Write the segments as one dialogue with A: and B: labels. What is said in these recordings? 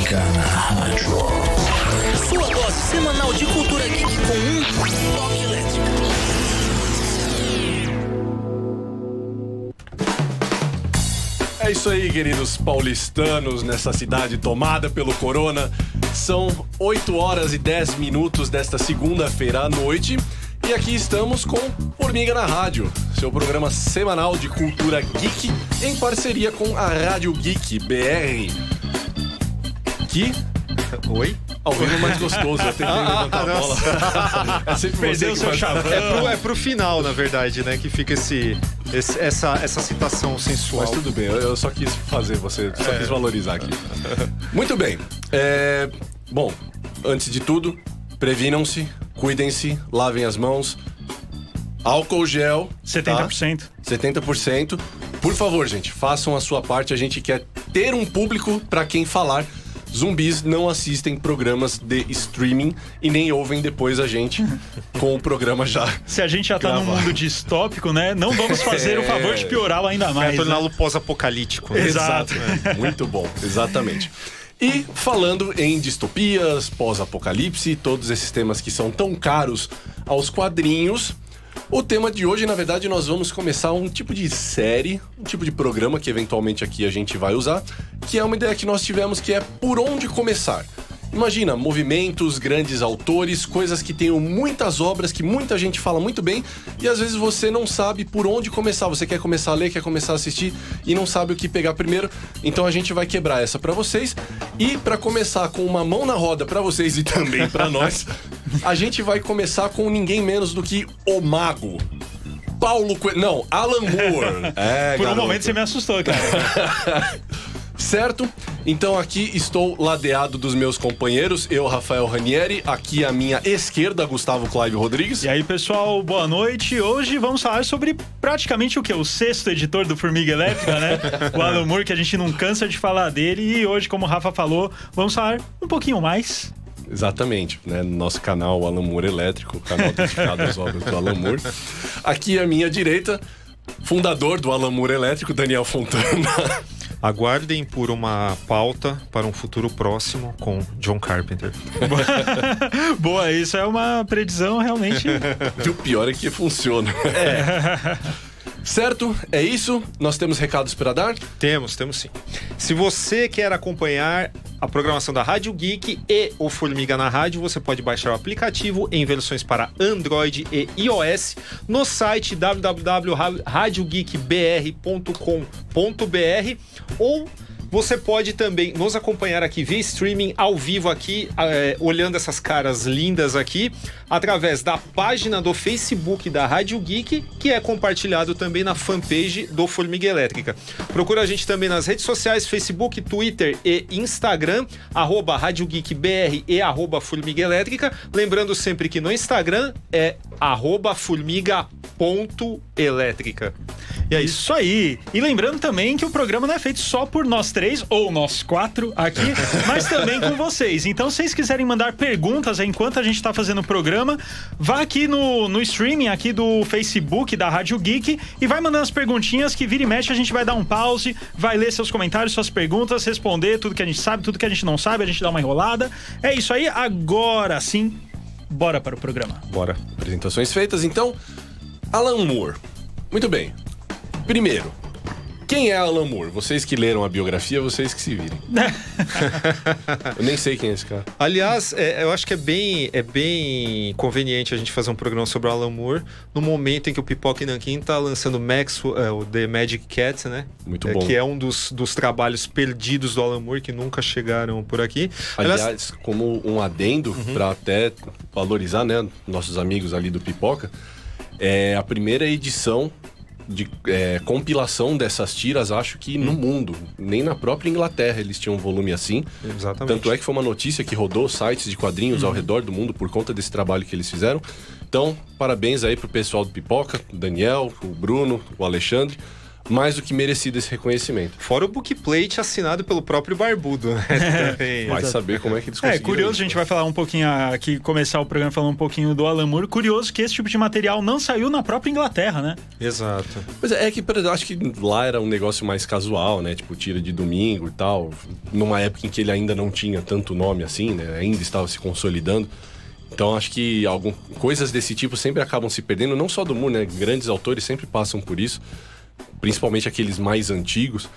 A: Formiga na Rádio.
B: Sua dose semanal de cultura geek com um toque elétrico.
C: É isso aí, queridos paulistanos, nessa cidade tomada pelo corona. São 8 horas e 10 minutos desta segunda-feira à noite. E aqui estamos com Formiga na Rádio, seu programa semanal de cultura geek, em parceria com a Rádio Geek BR.
D: Oi?
C: Ao vivo é mais gostoso, eu tentei levantar a bola. É sempre
D: Perdeu o
C: você
D: seu
C: que faz...
D: chavão. É pro final, na verdade, né? Que fica essa citação sensual.
C: Mas tudo bem, eu só quis fazer você, só quis valorizar aqui. Muito bem. Bom, antes de tudo, previnam-se, cuidem-se, lavem as mãos. Álcool gel.
E: 70%.
C: Tá? 70%. Por favor, gente, façam a sua parte. A gente quer ter um público para quem falar. Zumbis não assistem programas de streaming e nem ouvem depois a gente com o programa já.
E: Se a gente já tá num mundo distópico, né? Não vamos fazer o favor de piorá-lo ainda mais.
D: É torná-lo pós-apocalíptico. Né?
E: Exato.
C: Muito bom, exatamente. E falando em distopias, pós-apocalipse, todos esses temas que são tão caros aos quadrinhos, o tema de hoje, na verdade, nós vamos começar um tipo de série, um tipo de programa que eventualmente aqui a gente vai usar, que é uma ideia que nós tivemos, que é por onde começar. Imagina, movimentos, grandes autores, coisas que tenham muitas obras, que muita gente fala muito bem, e às vezes você não sabe por onde começar. Você quer começar a ler, quer começar a assistir e não sabe o que pegar primeiro. Então a gente vai quebrar essa pra vocês. E pra começar com uma mão na roda pra vocês e também pra nós, a gente vai começar com ninguém menos do que o mago. Alan Moore.
E: Por um momento você me assustou, cara.
C: Certo? Então aqui estou ladeado dos meus companheiros, eu, Rafael Ranieri, aqui à minha esquerda, Gustavo Clive Rodrigues.
E: E aí, pessoal, boa noite. Hoje vamos falar sobre praticamente o quê? O sexto editor do Formiga Elétrica, né? O Alan Moore, que a gente não cansa de falar dele. E hoje, como o Rafa falou, vamos falar um pouquinho mais.
C: Exatamente, né? No nosso canal Alan Moore Elétrico, canal dedicado às obras do Alan Moore. Aqui à minha direita, fundador do Alan Moore Elétrico, Daniel Fontana.
D: Aguardem por uma pauta para um futuro próximo com John Carpenter.
E: Boa, isso é uma predição realmente.
C: E o pior é que funciona. Certo? É isso? Nós temos recados para dar?
D: Temos sim. Se você quer acompanhar a programação da Rádio Geek e o Formiga na Rádio, você pode baixar o aplicativo em versões para Android e iOS no site www.radiogeekbr.com.br ou você pode também nos acompanhar aqui via streaming ao vivo aqui, olhando essas caras lindas aqui, através da página do Facebook da Rádio Geek, que é compartilhado também na fanpage do Formiga Elétrica. Procura a gente também nas redes sociais, Facebook, Twitter e Instagram, @RádioGeekBR e @Formiga Elétrica. Lembrando sempre que no Instagram é @formiga.elétrica.
E: E é isso aí. E lembrando também que o programa não é feito só por nós três, ou nós quatro aqui, mas também com vocês. Então, se vocês quiserem mandar perguntas enquanto a gente tá fazendo o programa, vá aqui no streaming aqui do Facebook da Rádio Geek e vai mandando as perguntinhas que vira e mexe, a gente vai dar um pause, vai ler seus comentários, suas perguntas, responder tudo que a gente sabe, tudo que a gente não sabe, a gente dá uma enrolada. É isso aí, agora sim, bora para o programa.
C: Bora. Apresentações feitas, então. Alan Moore. Muito bem. Primeiro, quem é Alan Moore? Vocês que leram a biografia, vocês que se virem. Eu nem sei quem é esse cara.
D: Aliás, eu acho que é bem conveniente a gente fazer um programa sobre o Alan Moore no momento em que o Pipoca e Nanquim tá lançando o The Magic Cat, né?
C: Muito bom.
D: Que é um dos trabalhos perdidos do Alan Moore que nunca chegaram por aqui.
C: Aliás, como um adendo, pra até valorizar, né, nossos amigos ali do Pipoca, a primeira edição de compilação dessas tiras, acho que no mundo, nem na própria Inglaterra eles tinham um volume assim.
D: Exatamente.
C: Tanto é que foi uma notícia que rodou sites de quadrinhos ao redor do mundo por conta desse trabalho que eles fizeram. Então, parabéns aí pro pessoal do Pipoca, o Daniel, o Bruno, o Alexandre. mais do que merecido esse reconhecimento.
D: Fora o bookplate assinado pelo próprio Barbudo, né? Também.
C: Vai saber como é que eles conseguiram.
E: Curioso,
C: isso.
E: a gente vai falar um pouquinho aqui, começar o programa falando um pouquinho do Alan Moore. Curioso que esse tipo de material não saiu na própria Inglaterra, né?
D: Exato.
C: Pois é que eu acho que lá era um negócio mais casual, né? Tipo, tira de domingo e tal. Numa época em que ele ainda não tinha tanto nome assim, né? Ainda estava se consolidando. Então acho que coisas desse tipo sempre acabam se perdendo, não só do Moore, né? Grandes autores sempre passam por isso, principalmente aqueles mais antigos.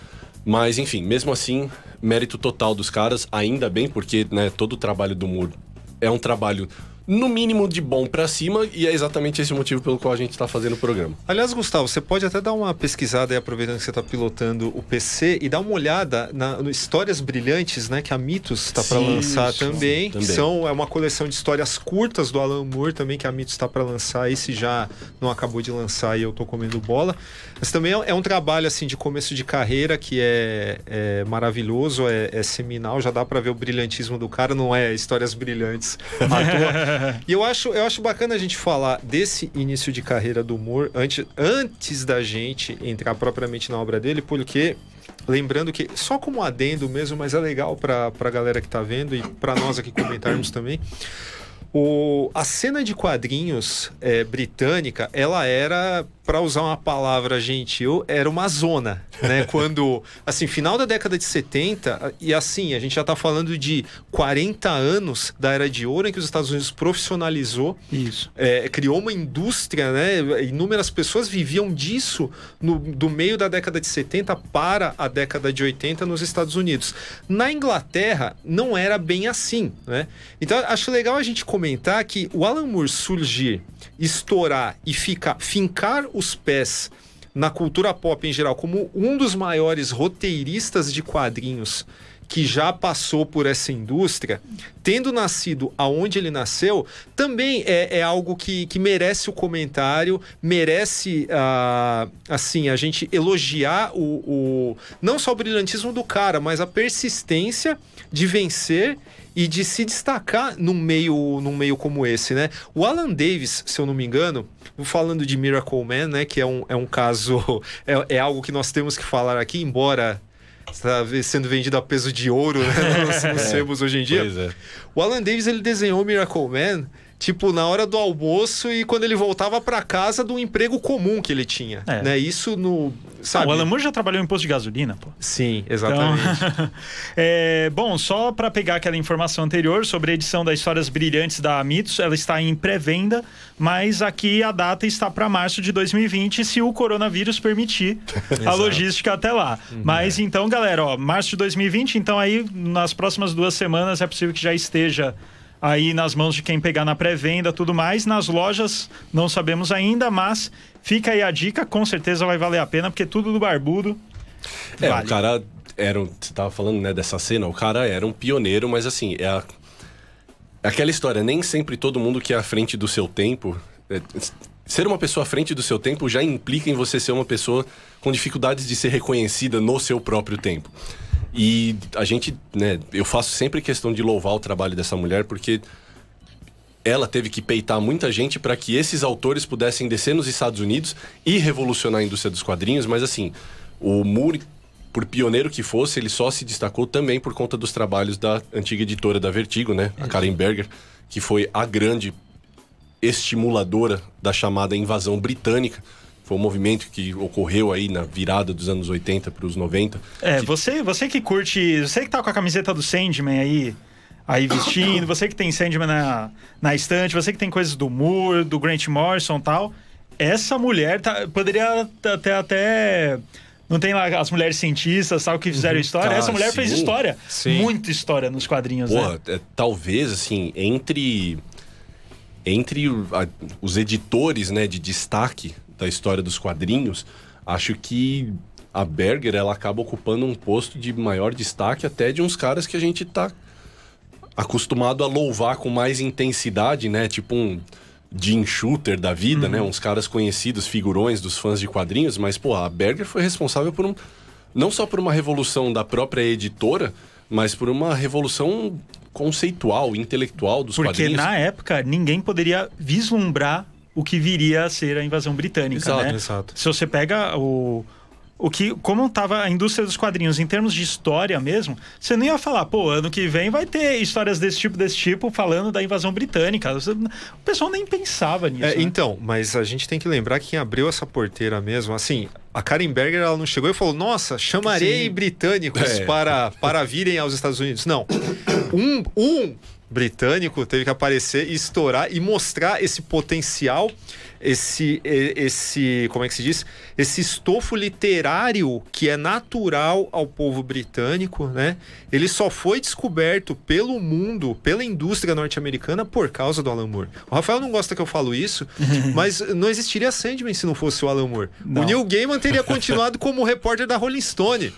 C: Mas, enfim, mesmo assim, mérito total dos caras, ainda bem, porque, né, todo o trabalho do Moore é um trabalho, no mínimo, de bom pra cima, e é exatamente esse o motivo pelo qual a gente tá fazendo o programa.
D: Aliás, Gustavo, você pode até dar uma pesquisada aí, aproveitando que você tá pilotando o PC, e dar uma olhada no Histórias Brilhantes, né, que a Mitos tá para lançar também. É uma coleção de histórias curtas do Alan Moore também, que a Mitos tá para lançar. Esse já não acabou de lançar e eu tô comendo bola. Mas também é um trabalho, assim, de começo de carreira que é maravilhoso, é seminal, já dá para ver o brilhantismo do cara, não é Histórias Brilhantes à toa. E eu acho bacana a gente falar desse início de carreira do Moore antes da gente entrar propriamente na obra dele, porque lembrando que, só como adendo mesmo, mas é legal pra galera que tá vendo e pra nós aqui comentarmos também, a cena de quadrinhos britânica, ela era, para usar uma palavra gentil, era uma zona, né? Quando, assim, final da década de 70, e assim, a gente já tá falando de 40 anos da Era de Ouro, em que os Estados Unidos profissionalizou.
E: Isso.
D: Criou uma indústria, né? Inúmeras pessoas viviam disso do meio da década de 70 para a década de 80 nos Estados Unidos. Na Inglaterra, não era bem assim, né? Então, acho legal a gente comentar que o Alan Moore surgir, estourar e fincar os pés na cultura pop em geral como um dos maiores roteiristas de quadrinhos que já passou por essa indústria, tendo nascido aonde ele nasceu, também é algo que merece o comentário, merece assim, a gente elogiar não só o brilhantismo do cara, mas a persistência de vencer e de se destacar num meio como esse, né? O Alan Davis, se eu não me engano, falando de Miracle Man, né, que é um caso, é algo que nós temos que falar aqui, embora está sendo vendido a peso de ouro, né, nos sebos hoje em dia.
C: Pois é.
D: O Alan Davis, ele desenhou Miracle Man tipo, na hora do almoço e quando ele voltava para casa do emprego comum que ele tinha, né? Isso sabe?
E: O Alan Moore já trabalhou em posto de gasolina, pô.
D: Sim, exatamente.
E: Então, bom, só para pegar aquela informação anterior sobre a edição das Histórias Brilhantes da Mitos, ela está em pré-venda, mas aqui a data está para março de 2020, se o coronavírus permitir a logística até lá. Mas então, galera, março de 2020, então aí nas próximas 2 semanas é possível que já esteja aí nas mãos de quem pegar na pré-venda, tudo mais. Nas lojas não sabemos ainda, mas fica aí a dica, com certeza vai valer a pena, porque tudo do Barbudo vale.
C: O cara você tava falando, né, dessa cena, o cara era um pioneiro, mas assim, aquela história, nem sempre todo mundo que é à frente do seu tempo... Ser uma pessoa à frente do seu tempo já implica em você ser uma pessoa com dificuldades de ser reconhecida no seu próprio tempo. E a gente, né, eu faço sempre questão de louvar o trabalho dessa mulher, porque ela teve que peitar muita gente para que esses autores pudessem descer nos Estados Unidos e revolucionar a indústria dos quadrinhos. Mas assim, o Moore, por pioneiro que fosse, ele só se destacou também por conta dos trabalhos da antiga editora da Vertigo, né, a Karen Berger, que foi a grande estimuladora da chamada invasão britânica. Foi um movimento que ocorreu aí na virada dos anos 80 para os 90.
E: Você que curte... Você que tá com a camiseta do Sandman aí vestindo, você que tem Sandman na estante, você que tem coisas do Moore, do Grant Morrison e tal, essa mulher poderia até... Não tem lá as mulheres cientistas, tal, que fizeram história? Essa mulher fez história. Sim. Muita história nos quadrinhos, né?
C: Talvez, assim, entre os editores, né, de destaque da história dos quadrinhos, acho que a Berger, ela acaba ocupando um posto de maior destaque até de uns caras que a gente tá acostumado a louvar com mais intensidade, né? Tipo um Jim Shooter da vida, né? Uns caras conhecidos, figurões dos fãs de quadrinhos, mas, pô, a Berger foi responsável por não só por uma revolução da própria editora, mas por uma revolução conceitual, intelectual dos quadrinhos.
E: Porque na época, ninguém poderia vislumbrar o que viria a ser a invasão britânica, né? Exato. Se você pega como estava a indústria dos quadrinhos em termos de história mesmo, você não ia falar, pô, ano que vem vai ter histórias desse tipo, falando da invasão britânica. O pessoal nem pensava nisso.
D: Né? Então, mas a gente tem que lembrar que quem abriu essa porteira mesmo, assim, a Karen Berger, ela não chegou e falou, nossa, chamarei britânicos para virem aos Estados Unidos. Não. Um britânico teve que aparecer e estourar e mostrar esse potencial, esse como é que se diz? Esse estofo literário que é natural ao povo britânico, né? Ele só foi descoberto pelo mundo, pela indústria norte-americana por causa do Alan Moore. O Rafael não gosta que eu falo isso, mas não existiria Sandman se não fosse o Alan Moore. Não. O Neil Gaiman teria continuado como repórter da Rolling Stone.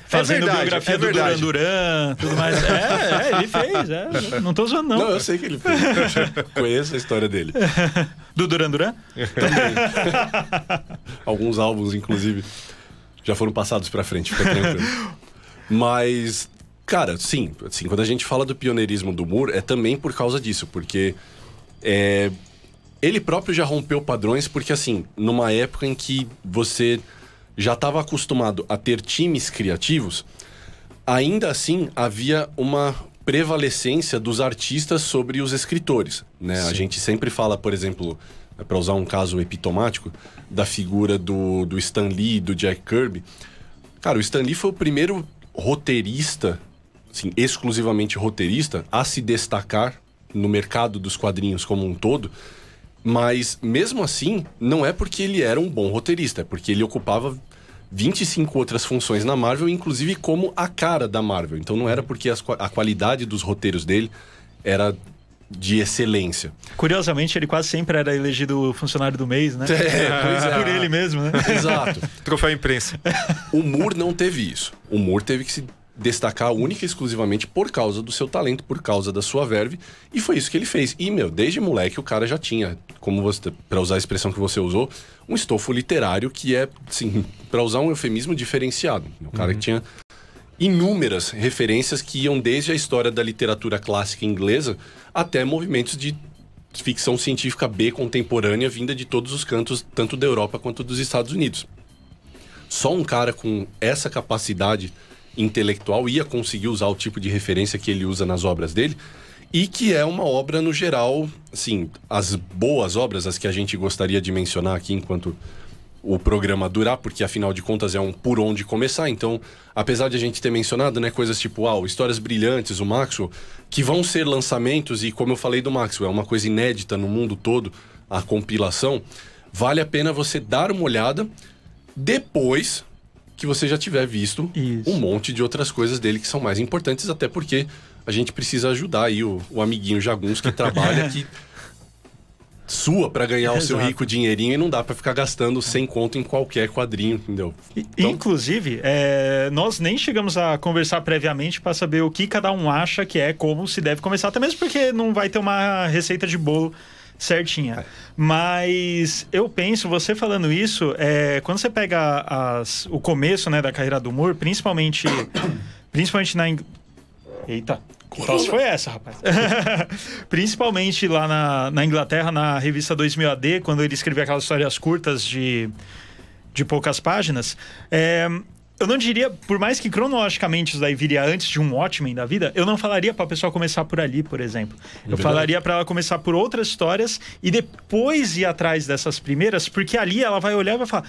E: Fazendo biografia do Duran Duran, tudo mais. Ele fez. Não tô zoando, não.
C: Não, eu sei que ele fez. Conheço a história dele.
E: Do Duran Duran?
C: Também. Alguns álbuns, inclusive, já foram passados pra frente, fica tranquilo. Mas, cara, sim, assim, quando a gente fala do pioneirismo do Moore, é também por causa disso, porque ele próprio já rompeu padrões, porque, assim, numa época em que você já estava acostumado a ter times criativos, ainda assim havia uma prevalecência dos artistas sobre os escritores, né? A gente sempre fala, por exemplo, para usar um caso epitomático, da figura do Stan Lee e do Jack Kirby. Cara, o Stan Lee foi o primeiro roteirista, assim, exclusivamente roteirista, a se destacar no mercado dos quadrinhos como um todo. Mas, mesmo assim, não é porque ele era um bom roteirista, é porque ele ocupava 25 outras funções na Marvel, inclusive como a cara da Marvel. Então não era porque a qualidade dos roteiros dele era de excelência.
E: Curiosamente, ele quase sempre era elegido funcionário do mês, né? Por ele mesmo, né?
C: Exato.
D: Troféu imprensa.
C: O Moore não teve isso. O Moore teve que se destacar única e exclusivamente por causa do seu talento, por causa da sua verve, e foi isso que ele fez. E, desde moleque o cara já tinha, como você, pra usar a expressão que você usou, um estofo literário que é, assim, pra usar um eufemismo, diferenciado. O cara que tinha inúmeras referências que iam desde a história da literatura clássica inglesa até movimentos de ficção científica B contemporânea vinda de todos os cantos, tanto da Europa quanto dos Estados Unidos. Só um cara com essa capacidade intelectual ia conseguir usar o tipo de referência que ele usa nas obras dele, e que é uma obra no geral, assim, as boas obras, as que a gente gostaria de mencionar aqui enquanto o programa durar, porque afinal de contas é um por onde começar. Então, apesar de a gente ter mencionado, né, coisas tipo Histórias Brilhantes, o Maxwell, que vão ser lançamentos, e como eu falei do Maxwell, é uma coisa inédita no mundo todo, a compilação, vale a pena você dar uma olhada depois que você já tiver visto um monte de outras coisas dele que são mais importantes, até porque a gente precisa ajudar aí o amiguinho Jagunço que trabalha, que sua pra ganhar o seu rico dinheirinho, e não dá pra ficar gastando 100 conto em qualquer quadrinho, entendeu? Então... Inclusive,
E: nós nem chegamos a conversar previamente pra saber o que cada um acha que como se deve começar, até mesmo porque não vai ter uma receita de bolo certinha. Mas eu penso, você falando isso, quando você pega o começo, né, da carreira do Moore, principalmente na Eita, que tosse foi essa, rapaz? Principalmente lá na Inglaterra, na revista 2000 AD, quando ele escrevia aquelas histórias curtas de poucas páginas, eu não diria, por mais que cronologicamente isso daí viria antes de um Watchmen da vida, eu não falaria pra pessoa começar por ali, por exemplo. Eu falaria pra ela começar por outras histórias e depois ir atrás dessas primeiras, porque ali ela vai olhar e vai falar: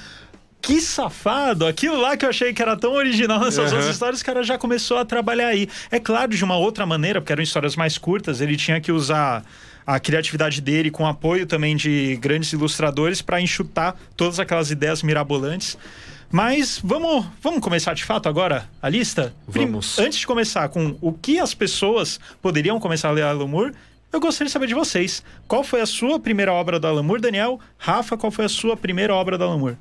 E: que safado, aquilo lá que eu achei que era tão original nessas outras histórias, o cara já começou a trabalhar aí. É claro, de uma outra maneira, porque eram histórias mais curtas, ele tinha que usar a criatividade dele com apoio também de grandes ilustradores para enxutar todas aquelas ideias mirabolantes. Mas vamos começar de fato agora a lista?
D: Vamos.
E: Antes de começar com o que as pessoas poderiam começar a ler Alan Moore, eu gostaria de saber de vocês. Qual foi a sua primeira obra do Alan Moore, Daniel? Rafa, qual foi a sua primeira obra do Alan Moore?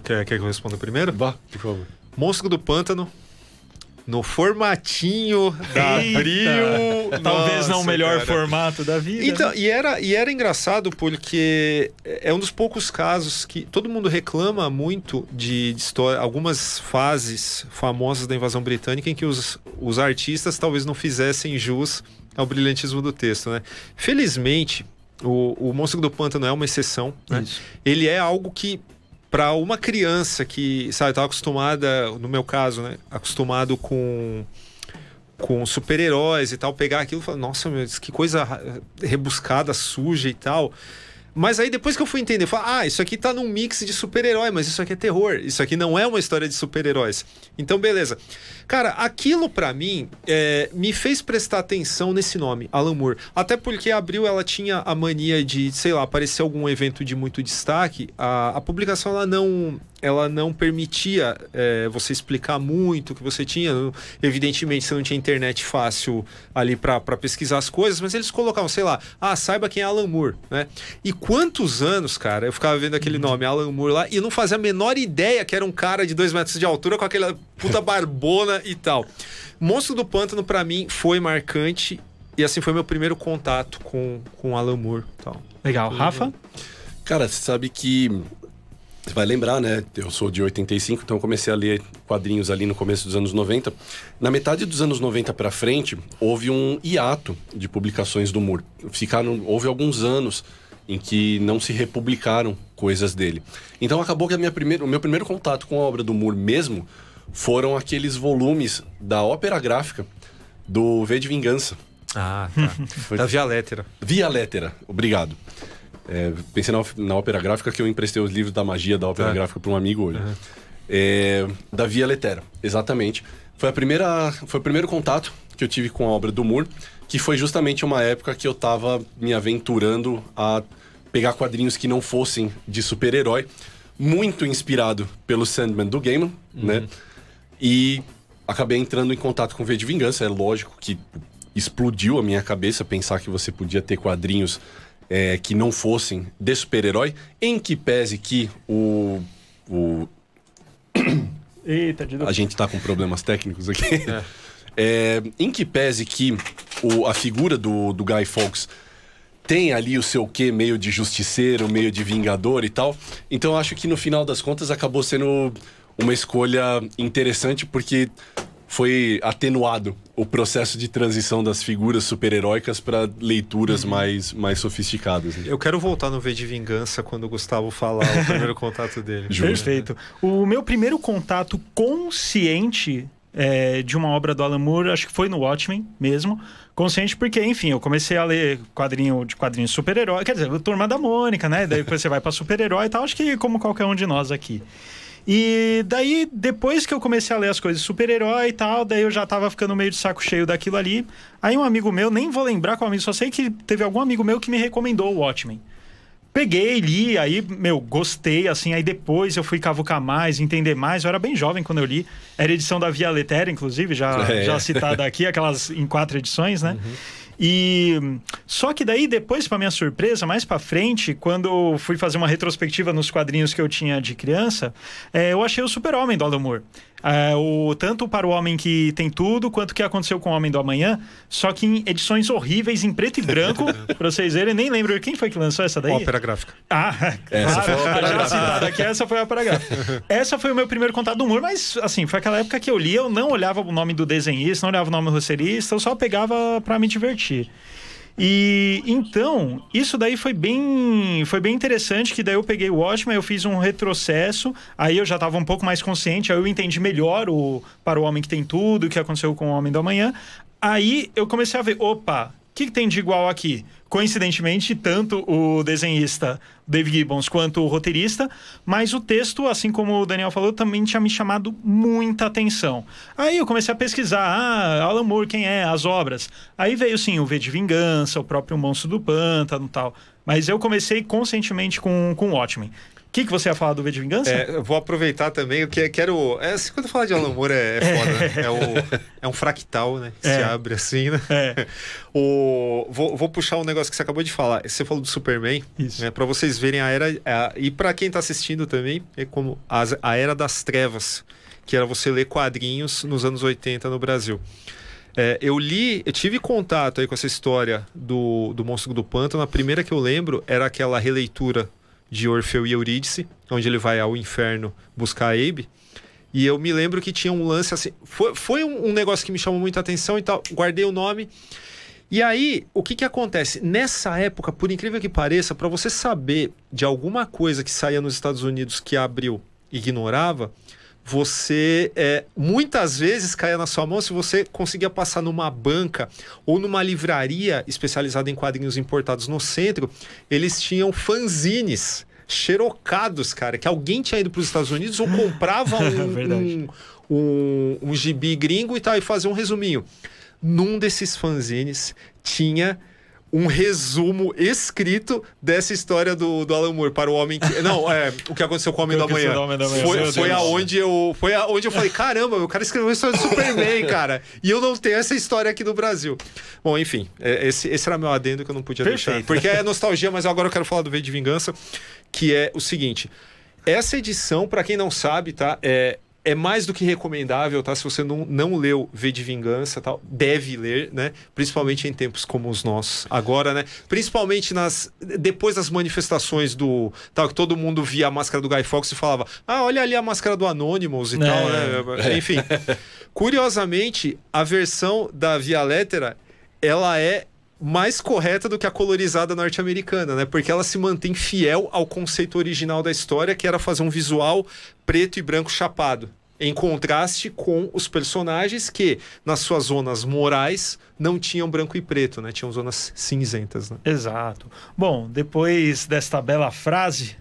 D: Quer que eu responda primeiro?
C: Vá, por favor.
D: Monstro do Pântano. No formatinho da Abril.
E: Talvez não o melhor formato da vida.
D: Então, e era engraçado porque é um dos poucos casos que todo mundo reclama muito de história, algumas fases famosas da invasão britânica em que os artistas talvez não fizessem jus ao brilhantismo do texto, né? Felizmente, o Monstro do Pântano é uma exceção, né? Ele é algo que para uma criança que, sabe, estava acostumada, no meu caso, né, acostumado com super-heróis e tal, pegar aquilo e falar, nossa, meu, que coisa rebuscada, suja e tal. Mas aí depois que eu fui entender, eu falei, isso aqui tá num mix de super-herói, mas isso aqui é terror. Isso aqui não é uma história de super-heróis. Então, beleza. Cara, aquilo pra mim me fez prestar atenção nesse nome, Alan Moore. Até porque a Abril, ela tinha a mania de, sei lá, aparecer algum evento de muito destaque. A publicação, ela não permitia você explicar muito o que você tinha. Evidentemente, você não tinha internet fácil ali pra pesquisar as coisas, mas eles colocavam, sei lá, saiba quem é Alan Moore, né? E quantos anos, cara, eu ficava vendo aquele nome, Alan Moore lá, e eu não fazia a menor ideia que era um cara de 2 metros de altura com aquela puta barbona e tal. Monstro do Pântano, pra mim, foi marcante, e assim, foi meu primeiro contato com Alan Moore e tal.
E: Legal. Rafa?
C: Cara, você sabe que... Você vai lembrar, né? Eu sou de 85, então eu comecei a ler quadrinhos ali no começo dos anos 90. Na metade dos anos 90 pra frente, houve um hiato de publicações do Moore. Houve alguns anos em que não se republicaram coisas dele. Então acabou que o meu primeiro contato com a obra do Moore mesmo foram aqueles volumes da ópera gráfica do V de Vingança.
D: Tá. Da Via Lettera.
C: Via Lettera, obrigado. Pensei na ópera gráfica, que eu emprestei os livros da magia da ópera gráfica para um amigo hoje. Da Via Lettera, exatamente. Foi o primeiro contato que eu tive com a obra do Moore, que foi justamente uma época que eu tava me aventurando a pegar quadrinhos que não fossem de super-herói, muito inspirado pelo Sandman do Gaiman, né? E acabei entrando em contato com V de Vingança. É lógico que explodiu a minha cabeça pensar que você podia ter quadrinhos que não fossem de super-herói, em que pese que
E: Eita,
C: a gente tá com problemas técnicos aqui. Em que pese que a figura do Guy Fawkes tem ali o seu quê meio de justiceiro, meio de vingador e tal. Então eu acho que no final das contas acabou sendo uma escolha interessante, porque foi atenuado o processo de transição das figuras super-heróicas para leituras mais sofisticadas. Né?
D: Eu quero voltar no V de Vingança quando o Gustavo falar o primeiro contato dele.
E: Perfeito. O meu primeiro contato consciente de uma obra do Alan Moore, acho que foi no Watchmen mesmo. Consciente porque, enfim, eu comecei a ler quadrinhos super-herói, quer dizer, Turma da Mônica, né? Daí depois você vai pra super-herói e tal, acho que como qualquer um de nós aqui. E daí, depois que eu comecei a ler as coisas super-herói e tal, daí eu já tava ficando meio de saco cheio daquilo ali. Aí um amigo meu, nem vou lembrar qual amigo, só sei que teve algum amigo meu que me recomendou o Watchmen. Peguei, li, aí, gostei, assim, aí depois eu fui cavucar mais, entender mais. Eu era bem jovem quando eu li. Era edição da Via Lettera, inclusive, já citada aqui, aquelas em 4 edições, né? E só que daí, depois, para minha surpresa, mais para frente, quando eu fui fazer uma retrospectiva nos quadrinhos que eu tinha de criança, eu achei o Super-Homem do Alan Moore. Tanto para o Homem que Tem Tudo, quanto o que aconteceu com o Homem do Amanhã, só que em edições horríveis, em preto e branco, para vocês verem. Nem lembro quem foi que lançou essa daí.
D: Ópera Gráfica.
C: Essa foi a ópera
E: já citada aqui, essa foi a ópera gráfica. Essa foi o meu primeiro contato do Moore, mas assim, foi aquela época que eu li, eu não olhava o nome do desenhista, não olhava o nome do roteirista, eu só pegava para me divertir. E então, isso daí foi bem interessante, que daí eu peguei o Watchmen, eu fiz um retrocesso, aí eu já estava um pouco mais consciente, aí eu entendi melhor Para o Homem que Tem Tudo, o que aconteceu com o Homem do Amanhã. Aí eu comecei a ver, opa, o que tem de igual aqui? Coincidentemente, tanto o desenhista Dave Gibbons quanto o roteirista, mas o texto, assim como o Daniel falou, também tinha me chamado muita atenção. Aí eu comecei a pesquisar, Alan Moore, quem é, as obras. Aí veio, sim, o V de Vingança, o próprio Monstro do Pântano e tal. Mas eu comecei conscientemente com o Watchmen. O que você ia falar do V de Vingança?
D: Eu vou aproveitar também, eu quero... Assim, quando eu falar de Alan Moore é foda, né? É um fractal, né? Que se abre assim, né? Vou puxar um negócio que você acabou de falar. Você falou do Superman.
E: Isso.
D: Né? Pra vocês verem a era... E pra quem tá assistindo também, é como a Era das Trevas, que era você ler quadrinhos nos anos 80 no Brasil. Eu tive contato aí com essa história do Monstro do Pântano. A primeira que eu lembro era aquela releitura de Orfeu e Eurídice, onde ele vai ao inferno buscar a Abe. E eu me lembro que tinha um lance assim... Foi um negócio que me chamou muita atenção e tal. Guardei o nome. E aí, o que acontece? Nessa época, por incrível que pareça, para você saber de alguma coisa que saía nos Estados Unidos que a Abril ignorava, você muitas vezes caía na sua mão se você conseguia passar numa banca ou numa livraria especializada em quadrinhos importados no centro. Eles tinham fanzines xerocados, cara, que alguém tinha ido para os Estados Unidos ou comprava um gibi gringo e tal, e fazia um resuminho. Num desses fanzines tinha um resumo escrito dessa história do Alan Moore para o homem que... Não, o que aconteceu com o Homem da Manhã. Foi aonde eu falei, caramba, o cara escreveu a história do Superman, cara. E eu não tenho essa história aqui no Brasil. Bom, enfim, esse era meu adendo que eu não podia deixar. Porque é nostalgia, mas agora eu quero falar do V de Vingança, que é o seguinte. Essa edição, para quem não sabe, tá? É mais do que recomendável, tá? Se você não leu V de Vingança, tal, deve ler, né? Principalmente em tempos como os nossos agora, né? Principalmente depois das manifestações que todo mundo via a máscara do Guy Fawkes e falava, olha ali a máscara do Anonymous e tal, né? Enfim, curiosamente, a versão da Via Lettera, ela é mais correta do que a colorizada norte-americana, né? Porque ela se mantém fiel ao conceito original da história, que era fazer um visual preto e branco chapado, em contraste com os personagens que, nas suas zonas morais, não tinham branco e preto, né? Tinham zonas cinzentas, né?
E: Exato. Bom, depois desta bela frase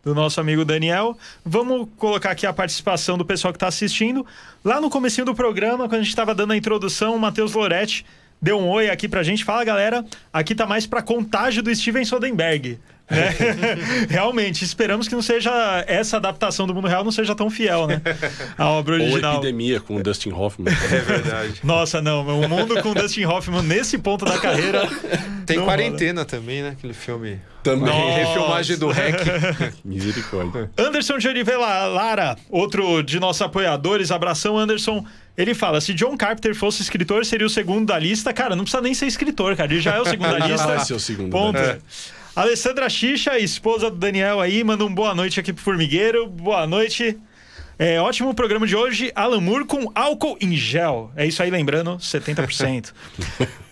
E: do nosso amigo Daniel, vamos colocar aqui a participação do pessoal que está assistindo. Lá no comecinho do programa, quando a gente estava dando a introdução, o Matheus Loretti deu um oi aqui pra gente. Fala, galera, aqui tá mais pra contágio do Steven Soderbergh. Né? Realmente, esperamos que não seja essa adaptação do mundo real não seja tão fiel, né? A obra original.
C: Ou Epidemia com o Dustin Hoffman.
D: É verdade.
E: Nossa, não, o mundo com o Dustin Hoffman nesse ponto da carreira.
D: Tem Quarentena também, né? Aquele filme.
C: Também.
D: Refilmagem do REC.
C: Misericórdia.
E: Anderson de Oliveira Lara, outro de nossos apoiadores, abração, Anderson. Ele fala, se John Carpenter fosse escritor, seria o segundo da lista. Cara, não precisa nem ser escritor, cara. Ele já é o segundo da lista.
C: Vai ser o segundo.
E: Ponto. Alessandra Xixa, esposa do Daniel aí, manda um boa noite aqui pro Formigueiro. Boa noite. Ótimo programa de hoje. Alan Moore com álcool em gel. É isso aí, lembrando, 70%.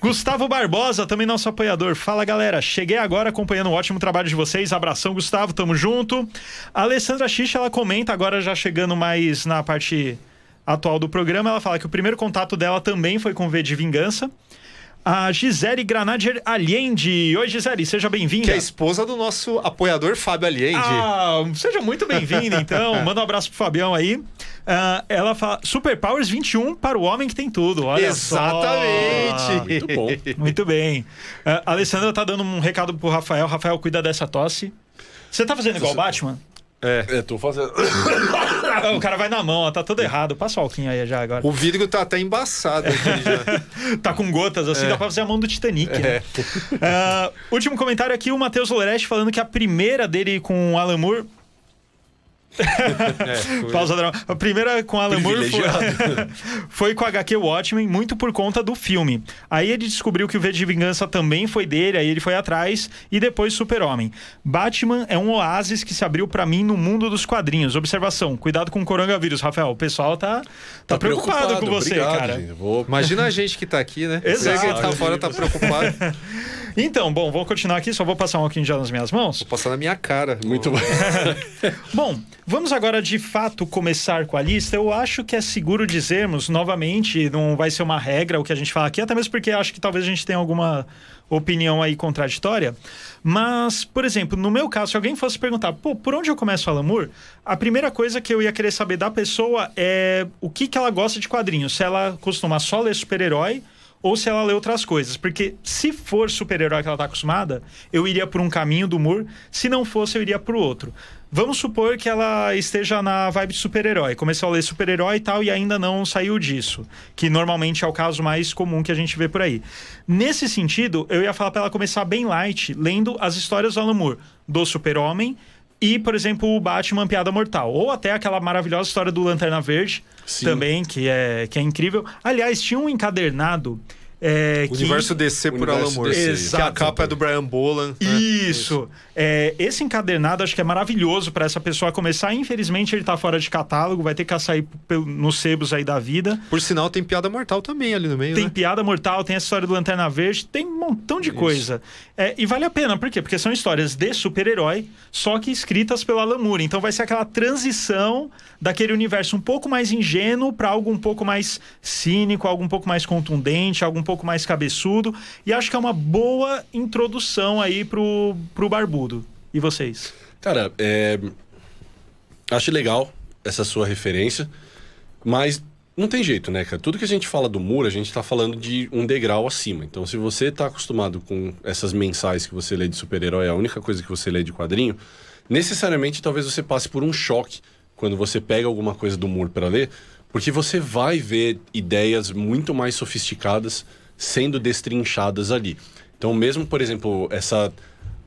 E: Gustavo Barbosa, também nosso apoiador. Fala, galera. Cheguei agora acompanhando o ótimo trabalho de vocês. Abração, Gustavo. Tamo junto. A Alessandra Xixa, ela comenta, agora já chegando mais na parte atual do programa, ela fala que o primeiro contato dela também foi com V de Vingança. A Gisele Granadier Allende. Oi, Gisele, seja bem-vinda.
D: Que é a esposa do nosso apoiador Fábio Allende.
E: Seja muito bem-vinda, então. Manda um abraço pro Fabião aí. Ela fala, Superpowers 21 para o homem que tem tudo. Olha
D: exatamente.
C: Muito bom.
E: Muito bem. A Alessandra tá dando um recado pro Rafael. Rafael, cuida dessa tosse. Você tá fazendo igual o Batman?
C: Tô fazendo...
E: O cara vai na mão, ó, tá todo errado. Passa o alquinho aí já agora.
D: O vidro tá até embaçado aqui já.
E: Tá com gotas assim, dá pra fazer a mão do Titanic, né? Último comentário aqui, o Matheus Loretti falando que a primeira dele com o Alan Moore... Pausa drama. A primeira com Alan Moore foi com a HQ Watchmen, muito por conta do filme. Aí ele descobriu que o V de Vingança também foi dele, aí ele foi atrás, e depois Super-Homem. Batman é um oásis que se abriu pra mim no mundo dos quadrinhos. Observação, cuidado com o coronavírus, Rafael. O pessoal tá preocupado com você,
C: obrigado,
E: cara.
C: Gente.
D: Imagina a gente que tá aqui, né?
E: Exato.
D: Você que tá fora tá preocupado.
E: Então, bom, vou continuar aqui, só vou passar um pouquinho já nas minhas mãos.
D: Vou passar na minha cara.
C: Muito bom.
E: Bom, vamos agora de fato começar com a lista. Eu acho que é seguro dizermos, novamente, não vai ser uma regra o que a gente fala aqui, até mesmo porque acho que talvez a gente tenha alguma opinião aí contraditória. Mas, por exemplo, no meu caso, se alguém fosse perguntar, por onde eu começo Alan Moore? A primeira coisa que eu ia querer saber da pessoa é o que ela gosta de quadrinhos. Se ela costuma só ler super-herói, ou se ela lê outras coisas. Porque se for super-herói que ela tá acostumada, eu iria por um caminho do Moore. Se não fosse, eu iria pro outro. Vamos supor que ela esteja na vibe de super-herói. Começou a ler super-herói e tal e ainda não saiu disso. Que normalmente é o caso mais comum que a gente vê por aí. Nesse sentido, eu ia falar pra ela começar bem light, lendo as histórias do Alan Moore. Do Super-Homem e, por exemplo, o Batman Piada Mortal. Ou até aquela maravilhosa história do Lanterna Verde. Sim. Também, que é incrível. Aliás, tinha um encadernado
D: Universo DC por Alan Moore. Que a capa é do Brian Boland.
E: Isso. Esse encadernado acho que é maravilhoso para essa pessoa começar. Infelizmente ele tá fora de catálogo, vai ter que sair nos sebos aí da vida.
D: Por sinal, tem Piada Mortal também ali no meio,
E: Tem Piada Mortal, tem a história do Lanterna Verde, tem um montão de coisa. E vale a pena, por quê? Porque são histórias de super-herói, só que escritas pelo Alan Moore. Então vai ser aquela transição daquele universo um pouco mais ingênuo para algo um pouco mais cínico, algo um pouco mais contundente, algo um pouco mais cabeçudo. E acho que é uma boa introdução aí pro Barbudo. E vocês?
C: Cara, acho legal essa sua referência, mas não tem jeito, né, cara? Tudo que a gente fala do Moore, a gente tá falando de um degrau acima. Então, se você tá acostumado com essas mensais que você lê de super-herói, a única coisa que você lê de quadrinho, necessariamente talvez você passe por um choque quando você pega alguma coisa do Moore para ler, porque você vai ver ideias muito mais sofisticadas sendo destrinchadas ali. Então, mesmo, por exemplo, essa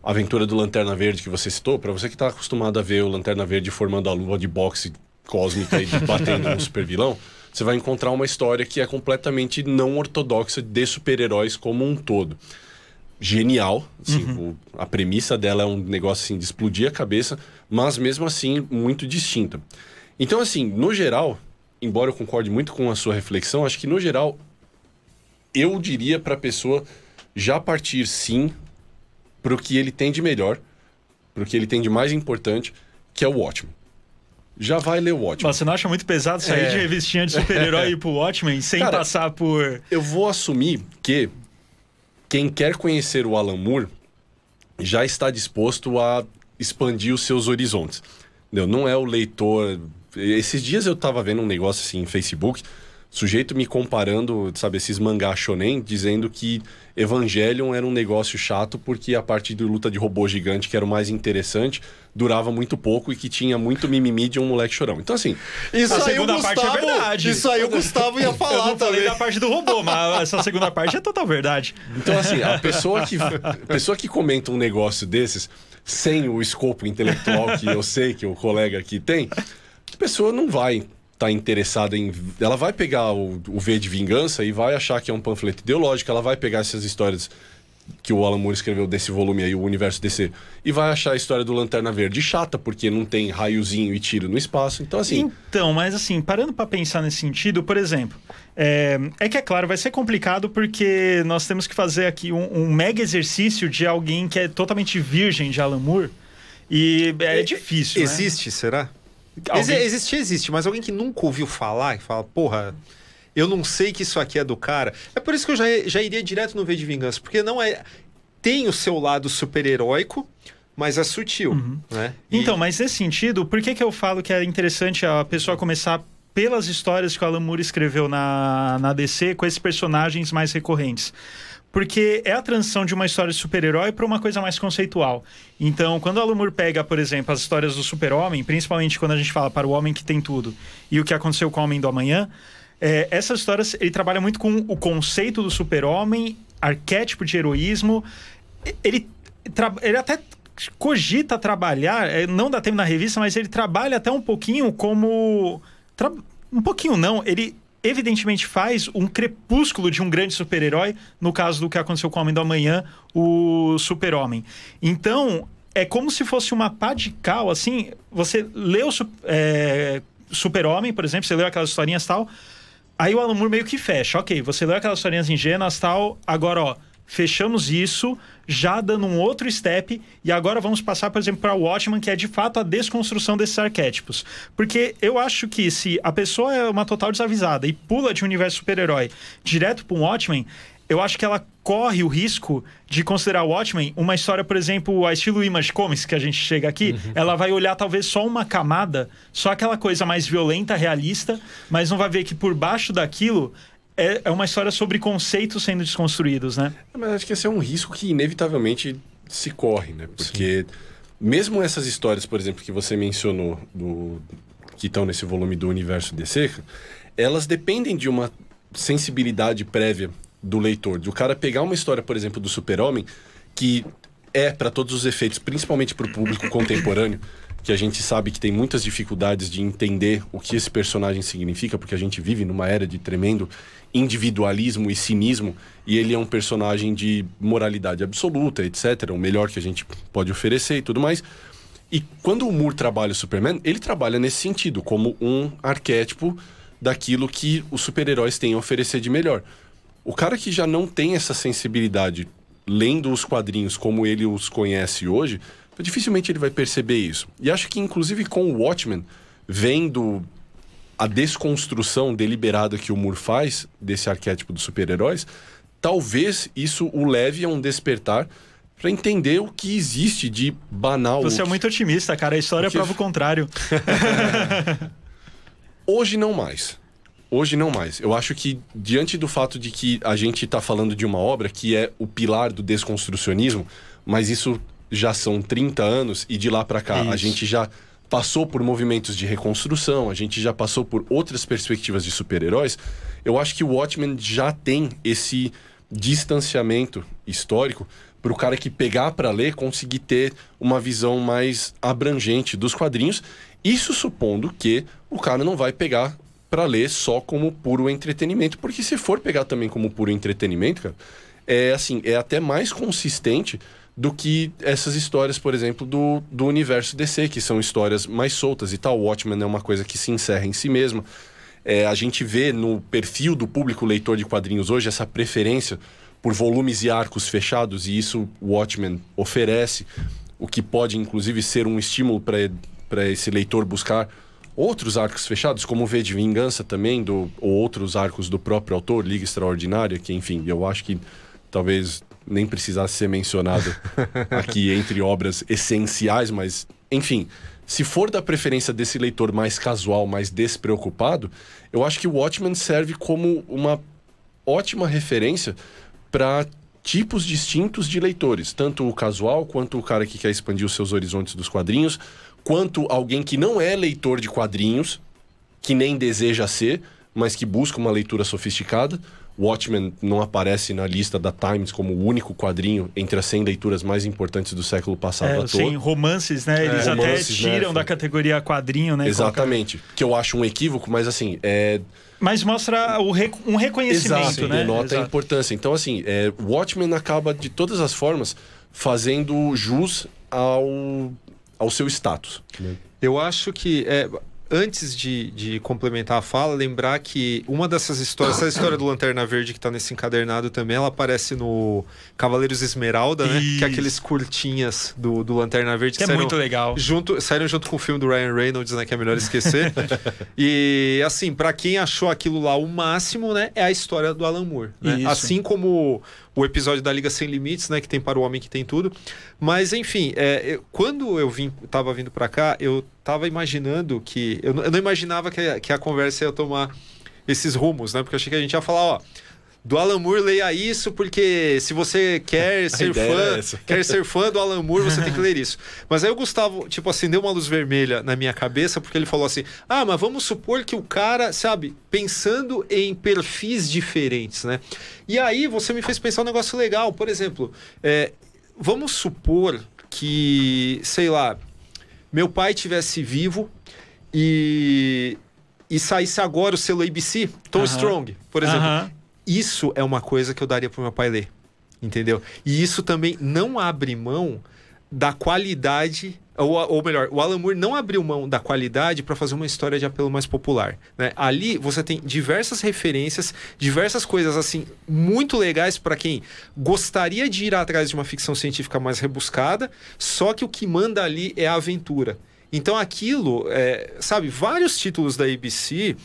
C: aventura do Lanterna Verde que você citou, para você que tá acostumado a ver o Lanterna Verde formando a luva de boxe cósmica e batendo no super vilão, você vai encontrar uma história que é completamente não ortodoxa de super-heróis como um todo. Genial, assim, a premissa dela é um negócio assim de explodir a cabeça, mas mesmo assim muito distinta. Então, assim, no geral, embora eu concorde muito com a sua reflexão, acho que no geral eu diria para a pessoa já partir sim pro que ele tem de melhor, pro que ele tem de mais importante, que é o Watchmen. Já vai ler o Watchmen.
E: Você não acha muito pesado sair de revistinha de super-herói e ir pro Watchmen sem passar por...
C: Eu vou assumir que quem quer conhecer o Alan Moore já está disposto a expandir os seus horizontes. Entendeu? Não é o leitor... Esses dias eu tava vendo um negócio assim em Facebook, sujeito me comparando, sabe, esses mangá shonen, dizendo que Evangelion era um negócio chato porque a parte de luta de robô gigante, que era o mais interessante, durava muito pouco e que tinha muito mimimi de um moleque chorão. Então, assim...
E: Isso a segunda parte é verdade.
D: Isso aí o Gustavo ia falar também.
E: Eu não falei da parte do robô, mas essa segunda parte é total verdade.
C: Então, assim, a pessoa que comenta um negócio desses, sem o escopo intelectual que eu sei que o colega aqui tem, a pessoa não vai tá interessada em... Ela vai pegar o V de Vingança e vai achar que é um panfleto ideológico, ela vai pegar essas histórias que o Alan Moore escreveu desse volume aí, o Universo DC, e vai achar a história do Lanterna Verde chata, porque não tem raiozinho e tiro no espaço. Então, assim...
E: Então, mas assim, parando pra pensar nesse sentido, por exemplo, é que é claro, vai ser complicado porque nós temos que fazer aqui um mega exercício de alguém que é totalmente virgem de Alan Moore, e é difícil,
D: Existe,
E: né?
D: Será? Existe, mas alguém que nunca ouviu falar e fala, porra, eu não sei que isso aqui é do cara. É por isso que eu já iria direto no V de Vingança, porque não é... Tem o seu lado super-heróico, mas é sutil, né?
E: Então, mas nesse sentido, por que eu falo que é interessante a pessoa começar pelas histórias que o Alan Moore escreveu na DC com esses personagens mais recorrentes? Porque é a transição de uma história de super-herói para uma coisa mais conceitual. Então, quando o Alan Moore pega, por exemplo, as histórias do Super-Homem, principalmente quando a gente fala para o Homem que Tem Tudo e o que aconteceu com o Homem do Amanhã, essas histórias, ele trabalha muito com o conceito do super-homem, arquétipo de heroísmo. Ele até cogita trabalhar, não dá tempo na revista, mas ele trabalha até um pouquinho como... Um pouquinho não, ele... evidentemente faz um crepúsculo de um grande super-herói, no caso do que aconteceu com o Homem do Amanhã, o Super-Homem. Então, é como se fosse uma pá de cal, assim, você lê o Super-Homem, por exemplo, você leu aquelas historinhas e tal, aí o Alan Moore meio que fecha, ok, você leu aquelas historinhas ingênuas e tal, agora, ó, fechamos isso, já dando um outro step, e agora vamos passar, por exemplo, para o Watchmen, que é de fato a desconstrução desses arquétipos. Porque eu acho que se a pessoa é uma total desavisada e pula de um universo super-herói direto para um Watchmen, eu acho que ela corre o risco de considerar o Watchmen uma história, por exemplo, a estilo Image Comics, que a gente chega aqui, ela vai olhar talvez só uma camada, só aquela coisa mais violenta, realista, mas não vai ver que por baixo daquilo é uma história sobre conceitos sendo desconstruídos, né?
C: Mas acho que esse é um risco que inevitavelmente se corre, né? Porque mesmo essas histórias, por exemplo, que você mencionou, que estão nesse volume do Universo DC, elas dependem de uma sensibilidade prévia do leitor. Do cara pegar uma história, por exemplo, do Super-Homem, que é, para todos os efeitos, principalmente para o público contemporâneo, que a gente sabe que tem muitas dificuldades de entender o que esse personagem significa, porque a gente vive numa era de tremendo individualismo e cinismo, e ele é um personagem de moralidade absoluta, etc., o melhor que a gente pode oferecer e tudo mais. E quando o Moore trabalha o Superman, ele trabalha nesse sentido, como um arquétipo daquilo que os super-heróis têm a oferecer de melhor. O cara que já não tem essa sensibilidade, lendo os quadrinhos como ele os conhece hoje, dificilmente ele vai perceber isso. E acho que, inclusive, com o Watchmen, vendo a desconstrução deliberada que o Moore faz desse arquétipo dos super-heróis, talvez isso o leve a um despertar para entender o que existe de banal.
E: Você é muito otimista, cara. A história prova o contrário.
C: Hoje não mais. Hoje não mais. Eu acho que, diante do fato de que a gente está falando de uma obra que é o pilar do desconstrucionismo, mas isso já são 30 anos e de lá para cá a gente já passou por movimentos de reconstrução, a gente já passou por outras perspectivas de super-heróis, eu acho que o Watchmen já tem esse distanciamento histórico para o cara que pegar para ler conseguir ter uma visão mais abrangente dos quadrinhos, isso supondo que o cara não vai pegar para ler só como puro entretenimento, porque se for pegar também como puro entretenimento, cara, é até mais consistente do que essas histórias, por exemplo, do universo DC, que são histórias mais soltas e tal. O Watchmen é uma coisa que se encerra em si mesma. A gente vê no perfil do público leitor de quadrinhos hoje essa preferência por volumes e arcos fechados, e isso o Watchmen oferece, o que pode, inclusive, ser um estímulo para esse leitor buscar outros arcos fechados, como o V de Vingança também, ou outros arcos do próprio autor, Liga Extraordinária, que, enfim, eu acho que talvez nem precisasse ser mencionado aqui entre obras essenciais, mas, enfim, se for da preferência desse leitor mais casual, mais despreocupado, eu acho que o Watchmen serve como uma ótima referência para tipos distintos de leitores, tanto o casual, quanto o cara que quer expandir os seus horizontes dos quadrinhos, quanto alguém que não é leitor de quadrinhos, que nem deseja ser, mas que busca uma leitura sofisticada. Watchmen não aparece na lista da Times como o único quadrinho entre as 100 leituras mais importantes do século passado à toa.
E: Sim, romances, né? Eles até tiram da categoria quadrinho, né?
C: Exatamente. Que eu acho um equívoco, mas assim...
E: Mas mostra um reconhecimento,
C: exato,
E: né?
C: Denota a importância. Então, assim, Watchmen acaba, de todas as formas, fazendo jus ao seu status.
D: Eu acho que... Antes de complementar a fala, lembrar que uma dessas histórias, essa história do Lanterna Verde que tá nesse encadernado também, ela aparece no Cavaleiros Esmeralda, né? Que é aqueles curtinhas do Lanterna Verde
E: que é muito legal.
D: Saíram junto com o filme do Ryan Reynolds, né? Que é melhor esquecer. E, assim, pra quem achou aquilo lá o máximo, né? É a história do Alan Moore, né? Assim como o episódio da Liga Sem Limites, né? Que tem Para o Homem que Tem Tudo. Mas, enfim, quando eu tava vindo pra cá, eu tava imaginando que... Eu não imaginava que a conversa ia tomar esses rumos, né? Porque eu achei que a gente ia falar, do Alan Moore, leia isso, porque se você quer ser fã do Alan Moore, você tem que ler isso. Mas aí o Gustavo, acendeu uma luz vermelha na minha cabeça, porque ele falou assim, mas vamos supor que o cara, sabe, pensando em perfis diferentes, né? E aí você me fez pensar um negócio legal. Por exemplo, vamos supor que, sei lá, meu pai tivesse vivo e saísse agora o selo ABC, Tom Strong, por exemplo. Isso é uma coisa que eu daria pro meu pai ler, entendeu? E isso também não abre mão da qualidade, ou melhor, o Alan Moore não abriu mão da qualidade para fazer uma história de apelo mais popular, né? Ali você tem diversas referências, diversas coisas assim muito legais para quem gostaria de ir atrás de uma ficção científica mais rebuscada, só que o que manda ali é a aventura. Então aquilo, sabe, vários títulos da ABC...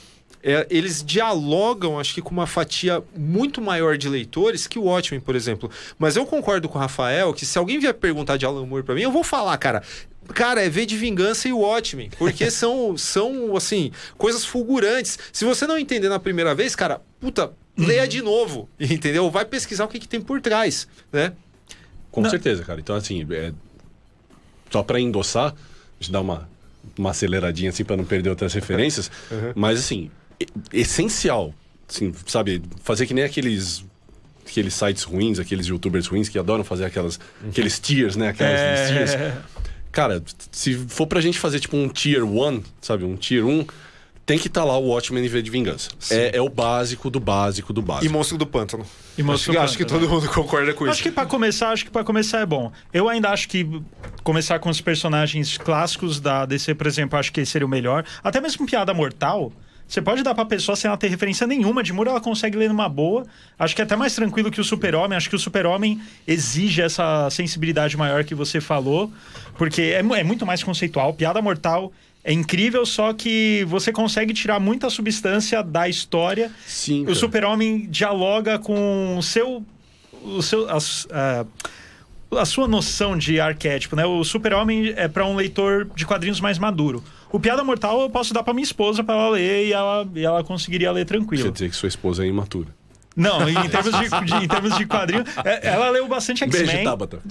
D: eles dialogam, acho que com uma fatia muito maior de leitores que o Watchmen, por exemplo. Mas eu concordo com o Rafael que se alguém vier perguntar de Alan Moore pra mim, eu vou falar, cara, é V de Vingança e o Watchmen, porque são assim, coisas fulgurantes. Se você não entender na primeira vez, cara, leia de novo, entendeu? Vai pesquisar o que tem por trás, né?
C: Com certeza, cara. Então, assim, só pra endossar, deixa eu dar uma aceleradinha assim pra não perder outras referências, mas assim, essencial, assim, sabe, fazer que nem aqueles sites ruins, aqueles youtubers ruins que adoram fazer aqueles tiers, né, aquelas listinhas. Cara, se for pra gente fazer tipo um Tier 1, sabe? Um Tier 1, tem que estar lá o Watchmen e V de Vingança. É o básico do básico do básico.
D: E Monstro do Pântano.
E: Acho
D: que todo mundo concorda com isso.
E: Acho que pra começar é bom. Eu ainda acho que começar com os personagens clássicos da DC, por exemplo, acho que seria o melhor. Até mesmo Piada Mortal, você pode dar pra pessoa sem ela ter referência nenhuma de muro, ela consegue ler numa boa. Acho que é até mais tranquilo que o Super-Homem. Acho que o Super-Homem exige essa sensibilidade maior que você falou, porque é muito mais conceitual. Piada Mortal é incrível, só que você consegue tirar muita substância da história.
C: Sim,
E: o Super-Homem dialoga com a sua noção de arquétipo, né? O Super-Homem é para um leitor de quadrinhos mais maduro. O Piada Mortal eu posso dar para minha esposa para ela ler e ela conseguiria ler tranquilo.
C: Quer dizer que sua esposa é imatura.
E: Não, em termos de quadrinho, ela leu bastante X-Men.
C: Beijo, Tabata.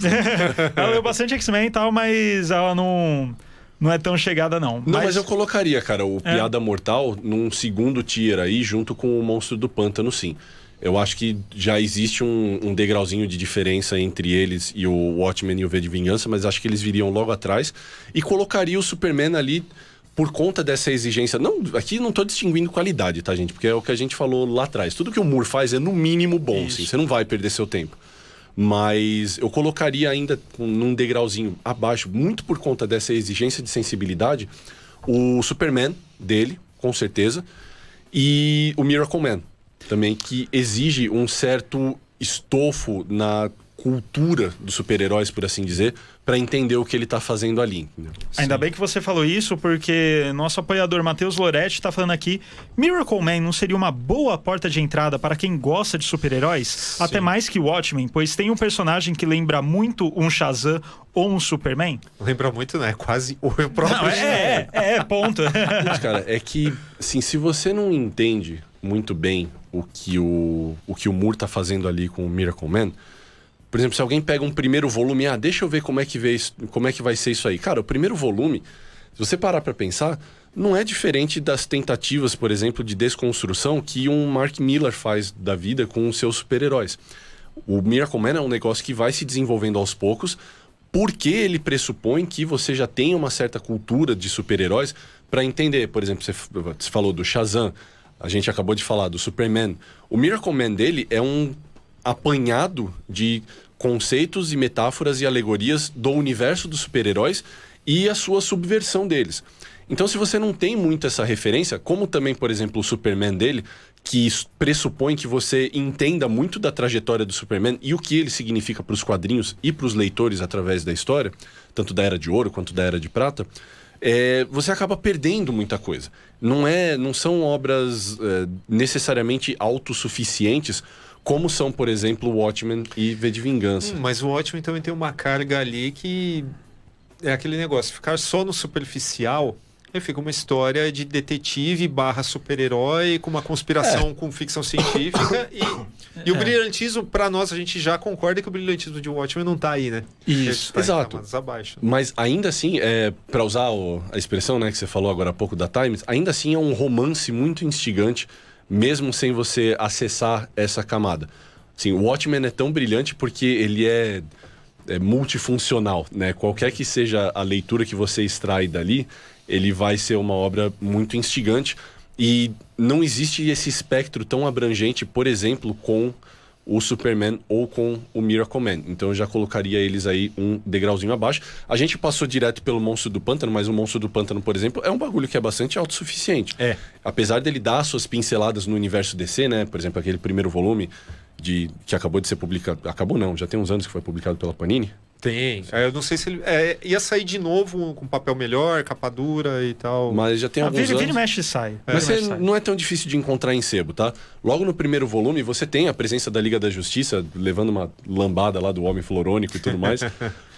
E: Ela leu bastante X-Men e tal, mas ela não é tão chegada, não.
C: Mas eu colocaria, cara, o Piada Mortal num segundo tier aí, junto com o Monstro do Pântano, sim. Eu acho que já existe um degrauzinho de diferença entre eles e o Watchmen e o V de Vingança, mas acho que eles viriam logo atrás. E colocaria o Superman ali por conta dessa exigência. Não, aqui não tô distinguindo qualidade, tá, gente? Porque é o que a gente falou lá atrás. Tudo que o Moore faz é no mínimo bom, sim. Você não vai perder seu tempo. Mas eu colocaria ainda num degrauzinho abaixo, muito por conta dessa exigência de sensibilidade, o Superman dele, com certeza, e o Miracle Man também, que exige um certo estofo na cultura dos super-heróis, por assim dizer, para entender o que ele tá fazendo ali. Entendeu?
E: Ainda bem que você falou isso, porque nosso apoiador Matheus Loretti tá falando aqui: Miracle Man não seria uma boa porta de entrada para quem gosta de super-heróis? Até mais que Watchmen, pois tem um personagem que lembra muito um Shazam ou um Superman?
D: Lembra muito, né? Quase o próprio.
E: Não, ponto.
C: Mas, cara, é que, assim, se você não entende muito bem o que o Moore tá fazendo ali com o Miracle Man, por exemplo, se alguém pega um primeiro volume, deixa eu ver como é que vai ser isso aí. Cara, o primeiro volume, se você parar pra pensar, não é diferente das tentativas, por exemplo, de desconstrução que um Mark Millar faz da vida com os seus super-heróis. O Miracle Man é um negócio que vai se desenvolvendo aos poucos, porque ele pressupõe que você já tem uma certa cultura de super-heróis para entender. Por exemplo, você falou do Shazam, a gente acabou de falar do Superman. O Miracle Man dele é um apanhado de conceitos e metáforas e alegorias do universo dos super-heróis e a sua subversão deles. Então, se você não tem muito essa referência, como também, por exemplo, o Superman dele, que pressupõe que você entenda muito da trajetória do Superman e o que ele significa para os quadrinhos e para os leitores através da história, tanto da Era de Ouro quanto da Era de Prata, você acaba perdendo muita coisa. Não são obras necessariamente autossuficientes, como são, por exemplo, o Watchmen e V de Vingança.
D: Mas o Watchmen também tem uma carga ali que é aquele negócio, ficar só no superficial, aí fica uma história de detetive / super-herói com uma conspiração com ficção científica e o brilhantismo, pra nós, a gente já concorda que o brilhantismo de Watchmen não tá aí, né?
C: Isso,
D: tá
C: exato.
D: Abaixo.
C: Mas ainda assim, pra usar a expressão, né, que você falou agora há pouco da Times, ainda assim é um romance muito instigante, mesmo sem você acessar essa camada. Assim, o Watchmen é tão brilhante porque ele é multifuncional, né? Qualquer que seja a leitura que você extrai dali, ele vai ser uma obra muito instigante e não existe esse espectro tão abrangente, por exemplo, com o Superman ou com o Miracle Man. Então eu já colocaria eles aí um degrauzinho abaixo. A gente passou direto pelo Monstro do Pântano, mas o Monstro do Pântano, por exemplo, é um bagulho que é bastante autossuficiente. Apesar dele dar suas pinceladas no universo DC, né? Por exemplo, aquele primeiro volume que acabou de ser publicado... Acabou não, já tem uns anos que foi publicado pela Panini.
D: Tem. Eu não sei se ele... ia sair de novo com papel melhor, capa dura e tal.
C: Mas já tem alguns anos...
E: Vira e mexe e sai.
C: Mas não é tão difícil de encontrar em sebo, tá? Logo no primeiro volume, você tem a presença da Liga da Justiça, levando uma lambada lá do Homem Florônico e tudo mais.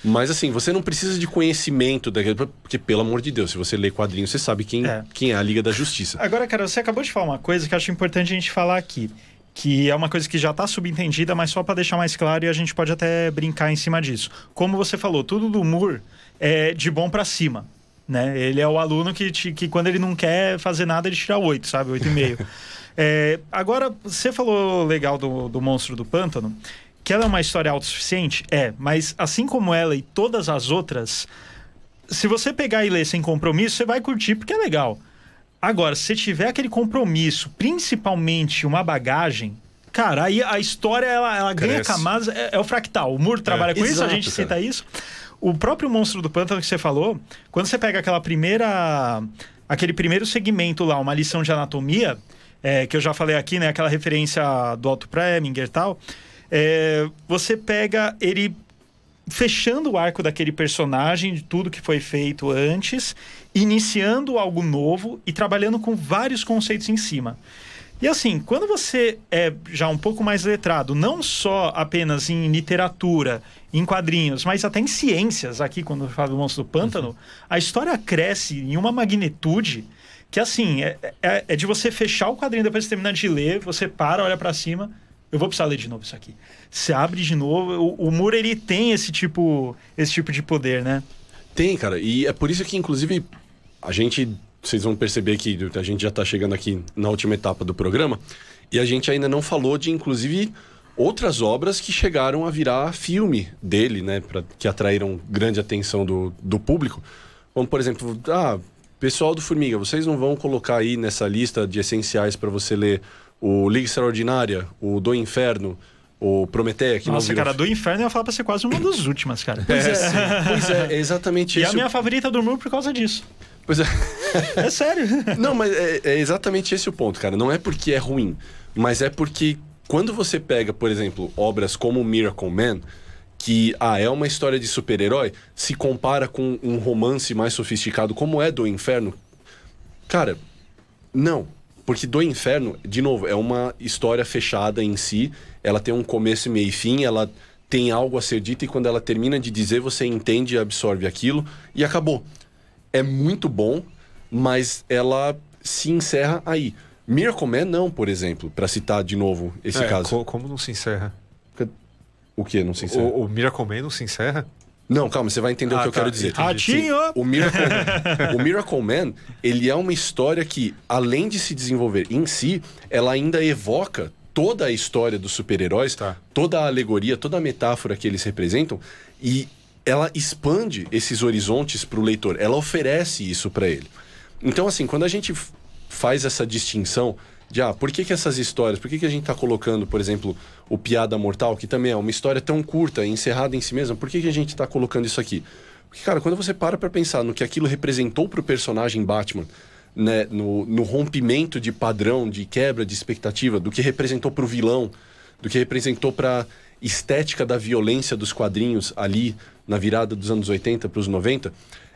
C: Mas assim, você não precisa de conhecimento daquilo, porque, pelo amor de Deus, se você lê quadrinhos, você sabe quem é a Liga da Justiça.
E: Agora, cara, você acabou de falar uma coisa que eu acho importante a gente falar aqui, que é uma coisa que já está subentendida, mas só para deixar mais claro, e a gente pode até brincar em cima disso. Como você falou, tudo do Moore é de bom para cima, né? Ele é o aluno que quando ele não quer fazer nada, ele tira 8, sabe? 8,5. Agora, você falou legal do Monstro do Pântano, que ela é uma história autossuficiente? Mas assim como ela e todas as outras, se você pegar e ler sem compromisso, você vai curtir porque é legal. Agora, se tiver aquele compromisso, principalmente uma bagagem, cara, aí a história ela ganha camadas, é o fractal. O Moore trabalha com isso, a gente cita isso. O próprio Monstro do Pântano que você falou, quando você pega aquele primeiro segmento lá, uma lição de anatomia, que eu já falei aqui, né, aquela referência do Otto Preminger e tal, você pega ele fechando o arco daquele personagem, de tudo que foi feito antes, iniciando algo novo e trabalhando com vários conceitos em cima. E assim, quando você é já um pouco mais letrado, não só apenas em literatura, em quadrinhos, mas até em ciências, aqui quando eu falo do Monstro do Pântano, a história cresce em uma magnitude que assim, é de você fechar o quadrinho depois de terminar de ler, você para, olha pra cima, eu vou precisar ler de novo isso aqui. Você abre de novo, o Moore, ele tem esse tipo de poder, né?
C: Tem, cara, e é por isso que, inclusive, vocês vão perceber que a gente já tá chegando aqui na última etapa do programa, e a gente ainda não falou de, inclusive, outras obras que chegaram a virar filme dele, né, que atraíram grande atenção do público. Como, por exemplo, pessoal do Formiga, vocês não vão colocar aí nessa lista de essenciais para você ler o Liga Extraordinária, o Do Inferno, o Prometeia, que
E: Nossa,
C: não virou...
E: cara, Do Inferno eu ia falar pra ser quase uma das últimas, cara.
C: Pois é exatamente
E: e
C: isso.
E: a minha favorita do Moore por causa disso.
C: Pois é.
E: É sério.
C: Não, mas é exatamente esse o ponto, cara. Não é porque é ruim, mas é porque quando você pega, por exemplo, obras como Miracle Man, que é uma história de super-herói, se compara com um romance mais sofisticado como é Do Inferno, cara, não. Porque Do Inferno, de novo, é uma história fechada em si, ela tem um começo, meio e fim, ela tem algo a ser dito e quando ela termina de dizer, você entende e absorve aquilo e acabou. É muito bom, mas ela se encerra aí. Miracle Man não, por exemplo, para citar de novo esse caso.
D: Como não se encerra?
C: O que não se encerra?
D: O Miracle Man não se encerra?
C: Não, calma, você vai entender o que eu quero dizer.
E: Ratinho!
C: O Miracle Man, ele é uma história que, além de se desenvolver em si, ela ainda evoca toda a história dos super-heróis, toda a alegoria, toda a metáfora que eles representam, e ela expande esses horizontes para o leitor, ela oferece isso para ele. Então, assim, quando a gente faz essa distinção de, por que essas histórias, por que a gente está colocando, por exemplo, o Piada Mortal, que também é uma história tão curta, encerrada em si mesma, por que a gente está colocando isso aqui? Porque, cara, quando você para pensar no que aquilo representou para o personagem Batman, né, no rompimento de padrão, de quebra de expectativa, do que representou para o vilão, do que representou para estética da violência dos quadrinhos ali na virada dos anos 80 para os 90,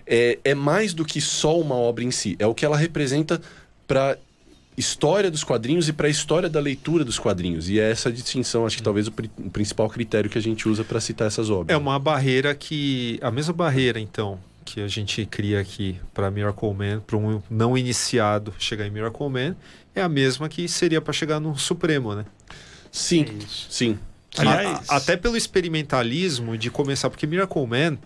C: é mais do que só uma obra em si. É o que ela representa para história dos quadrinhos e para a história da leitura dos quadrinhos. E é essa distinção, acho que talvez o principal critério que a gente usa para citar essas obras.
D: É uma barreira que... A mesma barreira, então, que a gente cria aqui para Miracle Man, para um não iniciado chegar em Miracle Man, é a mesma que seria para chegar no Supremo, né?
C: Sim, sim.
E: Aliás,
D: até pelo experimentalismo de começar, porque Miracle Man,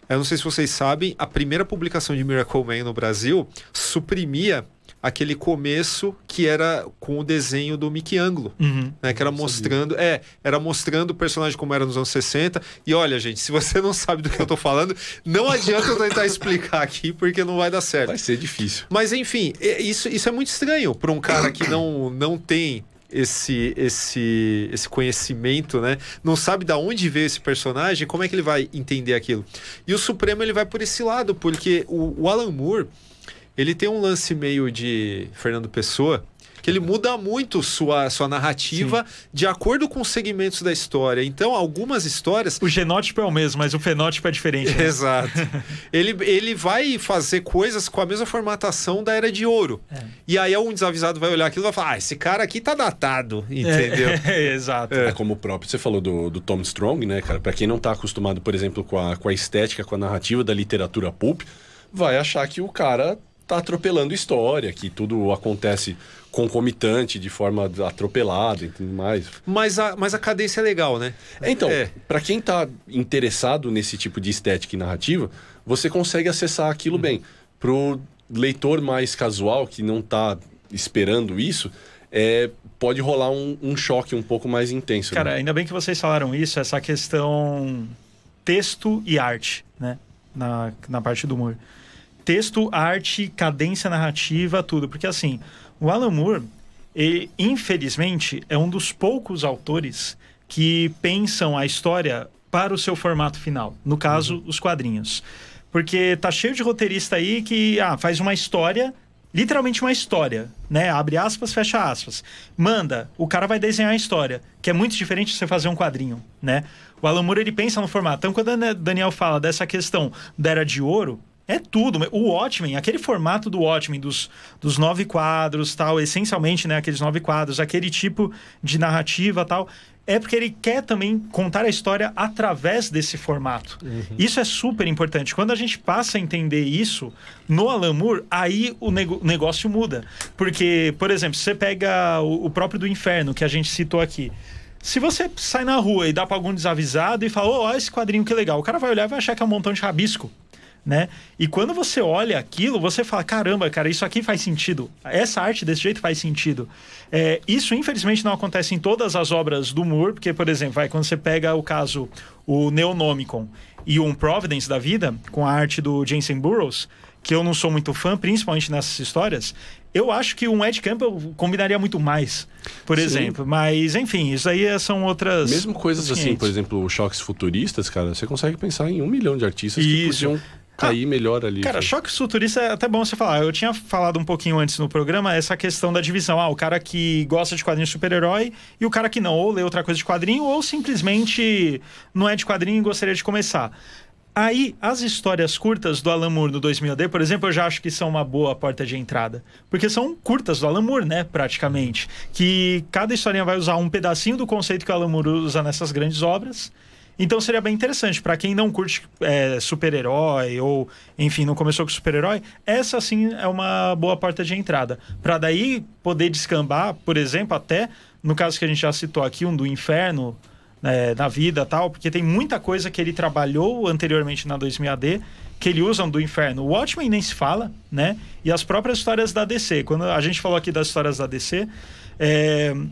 D: eu não sei se vocês sabem, a primeira publicação de Miracle Man no Brasil suprimia aquele começo que era com o desenho do Michelangelo, né, que era mostrando, era mostrando o personagem como era nos anos 60. E olha, gente, se você não sabe do que eu tô falando, não adianta eu tentar explicar aqui, porque não vai dar certo.
C: Vai ser difícil.
D: Mas enfim, isso é muito estranho para um cara que não tem esse conhecimento, né? Não sabe de onde veio esse personagem, como é que ele vai entender aquilo? E o Supremo, ele vai por esse lado, porque o Alan Moore, ele tem um lance meio de Fernando Pessoa, que ele muda muito sua narrativa de acordo com os segmentos da história. Então, algumas histórias...
E: O genótipo é o mesmo, mas o fenótipo é diferente. Né?
D: Exato. ele vai fazer coisas com a mesma formatação da Era de Ouro. E aí, um desavisado vai olhar aquilo e vai falar, esse cara aqui tá datado, entendeu?
E: Exato.
C: É como o próprio, você falou do Tom Strong, né, cara? Pra quem não tá acostumado, por exemplo, com a estética, com a narrativa da literatura pulp, vai achar que o cara tá atropelando história, que tudo acontece concomitante, de forma atropelada e tudo mais.
D: Mas a cadência é legal, né?
C: Então, para quem tá interessado nesse tipo de estética e narrativa, você consegue acessar aquilo bem. Pro leitor mais casual, que não tá esperando isso, pode rolar um choque um pouco mais intenso.
E: Cara, ainda bem que vocês falaram isso, essa questão texto e arte, né? na parte do Moore. Texto, arte, cadência narrativa, tudo. Porque, assim, o Alan Moore, ele, infelizmente, é um dos poucos autores que pensam a história para o seu formato final. No caso, os quadrinhos. Porque tá cheio de roteirista aí que faz uma história, literalmente uma história, né? Abre aspas, fecha aspas. Manda, o cara vai desenhar a história, que é muito diferente de você fazer um quadrinho, né? O Alan Moore, ele pensa no formato. Então, quando o Daniel fala dessa questão da Era de Ouro, é tudo. O Watchmen, aquele formato do Watchmen, dos 9 quadros, tal, essencialmente, né, aqueles 9 quadros, aquele tipo de narrativa, tal, é porque ele quer também contar a história através desse formato. Isso é super importante. Quando a gente passa a entender isso no Alan Moore, aí o negócio muda. Porque, por exemplo, se você pega o próprio do Inferno, que a gente citou aqui, se você sai na rua e dá para algum desavisado e fala, olha esse quadrinho que legal, o cara vai olhar e vai achar que é um montão de rabisco, né? E quando você olha aquilo, você fala, caramba, cara, isso aqui faz sentido, essa arte desse jeito faz sentido. Isso infelizmente não acontece em todas as obras do Moore, porque, por exemplo, quando você pega o caso, o Neonomicon e o Providence da vida, com a arte do Jensen Burroughs, que eu não sou muito fã, principalmente nessas histórias, eu acho que um Ed Campbell combinaria muito mais, por exemplo. Mas, enfim, isso aí são outras...
C: Mesmo coisas assim, por exemplo, choques futuristas, cara, você consegue pensar em 1 milhão de artistas que podiam cair melhor ali.
E: Cara, choques futuristas é até bom você falar. Eu tinha falado um pouquinho antes no programa essa questão da divisão. O cara que gosta de quadrinho super-herói e o cara que não, ou lê outra coisa de quadrinho, ou simplesmente não é de quadrinho e gostaria de começar. Aí, as histórias curtas do Alan Moore no 2000 AD, por exemplo, eu já acho que são uma boa porta de entrada. Porque são curtas do Alan Moore, né, praticamente. Que cada historinha vai usar um pedacinho do conceito que o Alan Moore usa nessas grandes obras. Então seria bem interessante. Para quem não curte super-herói ou, enfim, não começou com super-herói, essa sim é uma boa porta de entrada. Para daí poder descambar, por exemplo, até no caso que a gente já citou aqui, um do Inferno, na vida, tal, porque tem muita coisa que ele trabalhou anteriormente na 2000 AD que ele usa do Inferno. O Watchmen nem se fala, né? E as próprias histórias da DC. Quando a gente falou aqui das histórias da DC,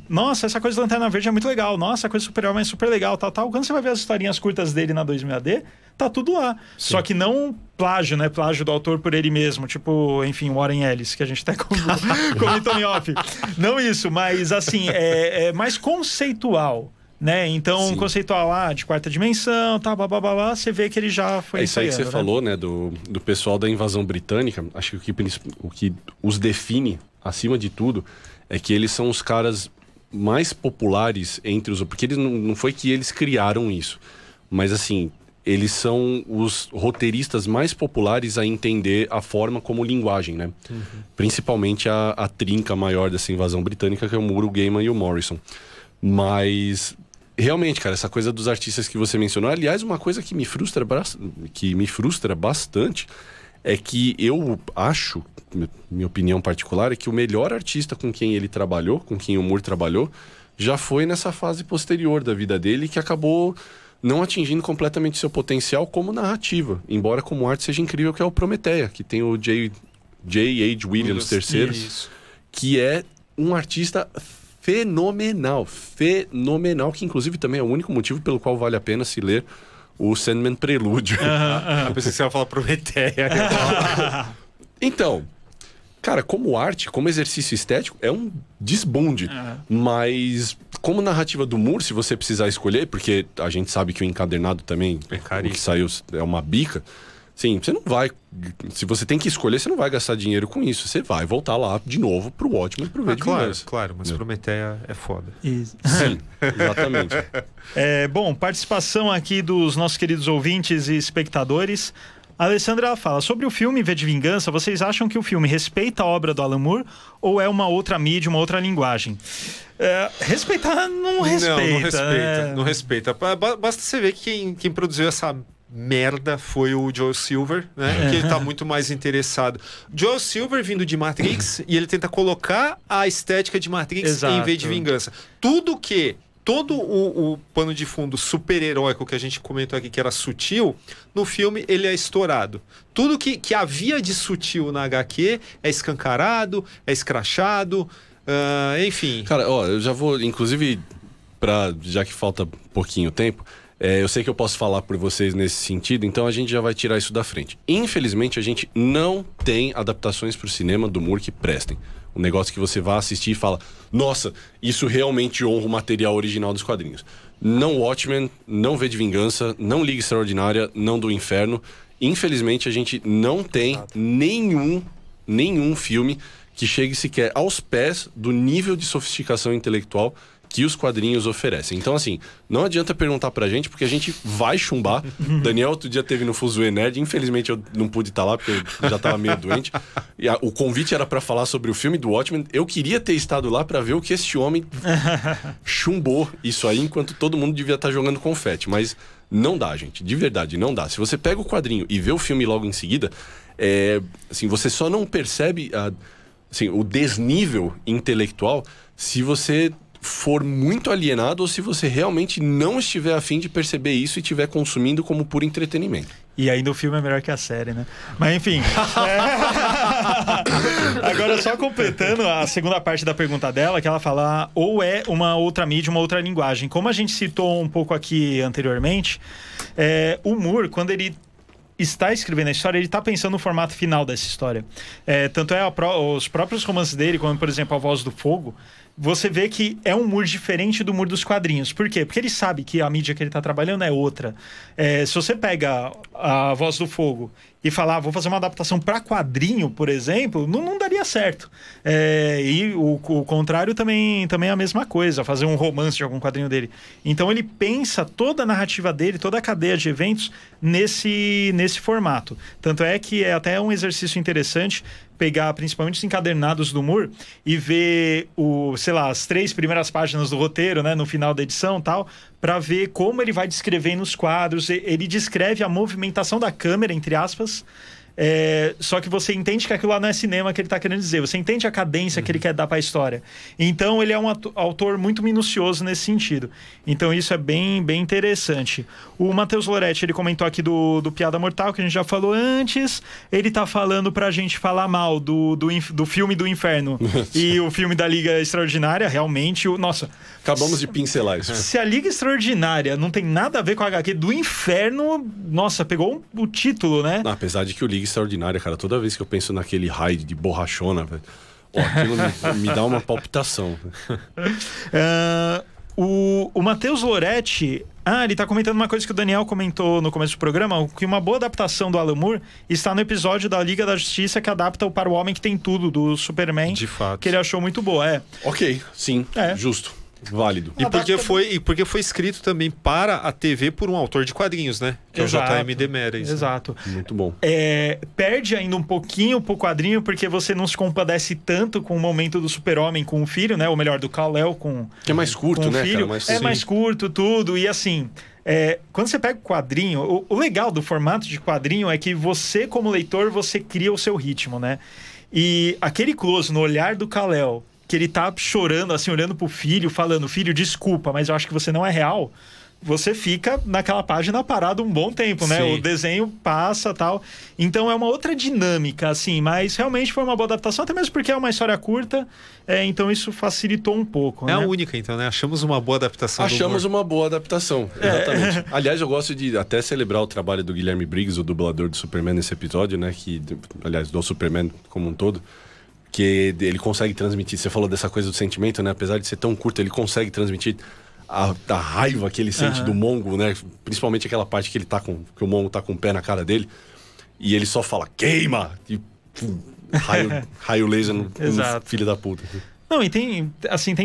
E: nossa, essa coisa da Lanterna Verde é muito legal, nossa, a coisa do Super-Homem é super legal, tal. Quando você vai ver as historinhas curtas dele na 2000 AD, tá tudo lá. Sim. Só que não plágio, né? Plágio do autor por ele mesmo, tipo, enfim, Warren Ellis, que a gente até comentou em off. Não isso, mas assim, é mais conceitual, né? Então, conceitual de quarta dimensão, tá, você vê que ele já foi
C: isso aí que você falou, né? Do pessoal da invasão britânica. Acho que o que os define, acima de tudo, é que eles são os caras mais populares entre os... Porque eles não foi que eles criaram isso, mas assim, eles são os roteiristas mais populares a entender a forma como linguagem, né? Principalmente a trinca maior dessa invasão britânica, que é o Moore, o Gaiman e o Morrison. Mas... realmente, cara, essa coisa dos artistas que você mencionou, aliás, uma coisa que me frustra bastante é que eu acho, minha opinião particular, é que o melhor artista com quem ele trabalhou, com quem o Moore trabalhou, já foi nessa fase posterior da vida dele, que acabou não atingindo completamente seu potencial como narrativa, embora como arte seja incrível, que é o Prometeia, que tem o J.H. Williams III, que é um artista fenomenal, que inclusive também é o único motivo pelo qual vale a pena se ler o Sandman Prelúdio.
D: Eu pensei que você ia falar Prometeia.
C: Então, cara, como arte, como exercício estético, é um desbunde. Mas como narrativa do Moore, se você precisar escolher, porque a gente sabe que o encadernado também, o que saiu é uma bica. Sim, você não vai... Se você tem que escolher, você não vai gastar dinheiro com isso. Você vai voltar lá de novo pro Watchmen e pro V de Vingança.
D: Claro, mas Prometeia é foda.
E: Isso.
C: Sim, exatamente.
E: Bom, participação aqui dos nossos queridos ouvintes e espectadores. A Alessandra fala, sobre o filme V de Vingança, vocês acham que o filme respeita a obra do Alan Moore ou é uma outra mídia, uma outra linguagem? Respeitar não respeita.
D: Não respeita. Basta você ver que quem produziu essa merda foi o Joel Silver, né? Que ele tá muito mais interessado. Joel Silver vindo de Matrix e ele tenta colocar a estética de Matrix em V de Vingança. Todo o pano de fundo super-heróico que a gente comentou aqui, que era sutil, no filme ele é estourado. Tudo que havia de sutil na HQ é escancarado, é escrachado, enfim.
C: Cara, eu já vou, inclusive, já que falta pouquinho tempo, Eu sei que eu posso falar por vocês nesse sentido, então a gente já vai tirar isso da frente. Infelizmente, a gente não tem adaptações para o cinema do Moore que prestem. Um negócio que você vai assistir e fala, nossa, isso realmente honra o material original dos quadrinhos. Não Watchmen, não V de Vingança, não Liga Extraordinária, não do Inferno. Infelizmente, a gente não tem nenhum filme que chegue sequer aos pés do nível de sofisticação intelectual que os quadrinhos oferecem. Então, assim, não adianta perguntar pra gente, porque a gente vai chumbar. Daniel outro dia teve no Fuzuê Nerd, infelizmente eu não pude estar lá, porque eu já tava meio doente. E o convite era pra falar sobre o filme do Watchmen. Eu queria ter estado lá pra ver o que este homem chumbou isso aí, enquanto todo mundo devia estar jogando confete. Mas não dá, gente, de verdade, não dá. Se você pega o quadrinho e vê o filme logo em seguida, assim, você só não percebe assim, o desnível intelectual se você for muito alienado ou se você realmente não estiver a fim de perceber isso e estiver consumindo como puro entretenimento.
E: E ainda o filme é melhor que a série, né? Mas enfim. Agora, só completando a segunda parte da pergunta dela, que ela fala, ou é uma outra mídia, uma outra linguagem. Como a gente citou um pouco aqui anteriormente, o Moore, quando ele está escrevendo a história, ele está pensando no formato final dessa história. Tanto os próprios romances dele, como por exemplo A Voz do Fogo, você vê que é um Moore diferente do Moore dos quadrinhos. Por quê? Porque ele sabe que a mídia que ele está trabalhando é outra. Se você pega A Voz do Fogo e falar, vou fazer uma adaptação para quadrinho, por exemplo, não daria certo. E o contrário também é a mesma coisa, fazer um romance de algum quadrinho dele. Então ele pensa toda a narrativa dele, toda a cadeia de eventos nesse formato. Tanto é que é até um exercício interessante pegar principalmente os encadernados do Moore e ver as 3 primeiras páginas do roteiro, né, no final da edição e tal, para ver como ele vai descrevendo os quadros. Ele descreve a movimentação da câmera, entre aspas, só que você entende que aquilo lá não é cinema que ele está querendo dizer. Você entende a cadência que ele quer dar para a história. Então, ele é um autor muito minucioso nesse sentido. Então, isso é bem, bem interessante. O Matheus Loretti, ele comentou aqui do Piada Mortal, que a gente já falou antes. Ele tá falando pra gente falar mal do filme do Inferno e o filme da Liga Extraordinária. Realmente, nossa...
C: Acabamos de pincelar isso.
E: Se a Liga Extraordinária não tem nada a ver com a HQ do Inferno, nossa, pegou o título, né?
C: Não, apesar de que o Liga Extraordinária, cara, toda vez que eu penso naquele raid de borrachona, velho, aquilo me dá uma palpitação.
E: O Matheus Loretti, ele tá comentando uma coisa que o Daniel comentou no começo do programa, que uma boa adaptação do Alan Moore está no episódio da Liga da Justiça que adapta o Para o Homem que Tem Tudo, do Superman.
C: De fato.
E: Que ele achou muito boa,
C: Ok, sim, justo. Válido.
D: E porque foi escrito também para a TV por um autor de quadrinhos, né? Que
E: Exato.
D: é o J.M. DeMeres.
E: Exato.
C: Né? Muito bom.
E: Perde ainda um pouquinho pro quadrinho, porque você não se compadece tanto com o momento do Super-Homem com o filho, né? Ou melhor, do Kal-El com
C: que é mais curto,
E: com o
C: né,
E: filho.
C: cara?
E: Mais curto, tudo. E assim, quando você pega o quadrinho, o legal do formato de quadrinho é que você, como leitor, você cria o seu ritmo, né? E aquele close no olhar do Kal-El, que ele tá chorando, assim, olhando pro filho, falando, filho, desculpa, mas eu acho que você não é real. Você fica naquela página parado um bom tempo, né?
D: Sim.
E: O desenho passa, tal. Então é uma outra dinâmica, assim, mas realmente foi uma boa adaptação, até mesmo porque é uma história curta, então isso facilitou um pouco,
D: É
E: né?
D: a única, então, né? Achamos uma boa adaptação.
C: Achamos uma boa adaptação, exatamente. Aliás, eu gosto de até celebrar o trabalho do Guilherme Briggs, o dublador do Superman nesse episódio, né? Aliás, do Superman como um todo. Que ele consegue transmitir, você falou dessa coisa do sentimento, né? Apesar de ser tão curto, ele consegue transmitir a raiva que ele sente do Mongo, né? Principalmente aquela parte que ele tá que o Mongo tá com o pé na cara dele e ele só fala, queima! E raio laser no filho da puta.
E: Não, e tem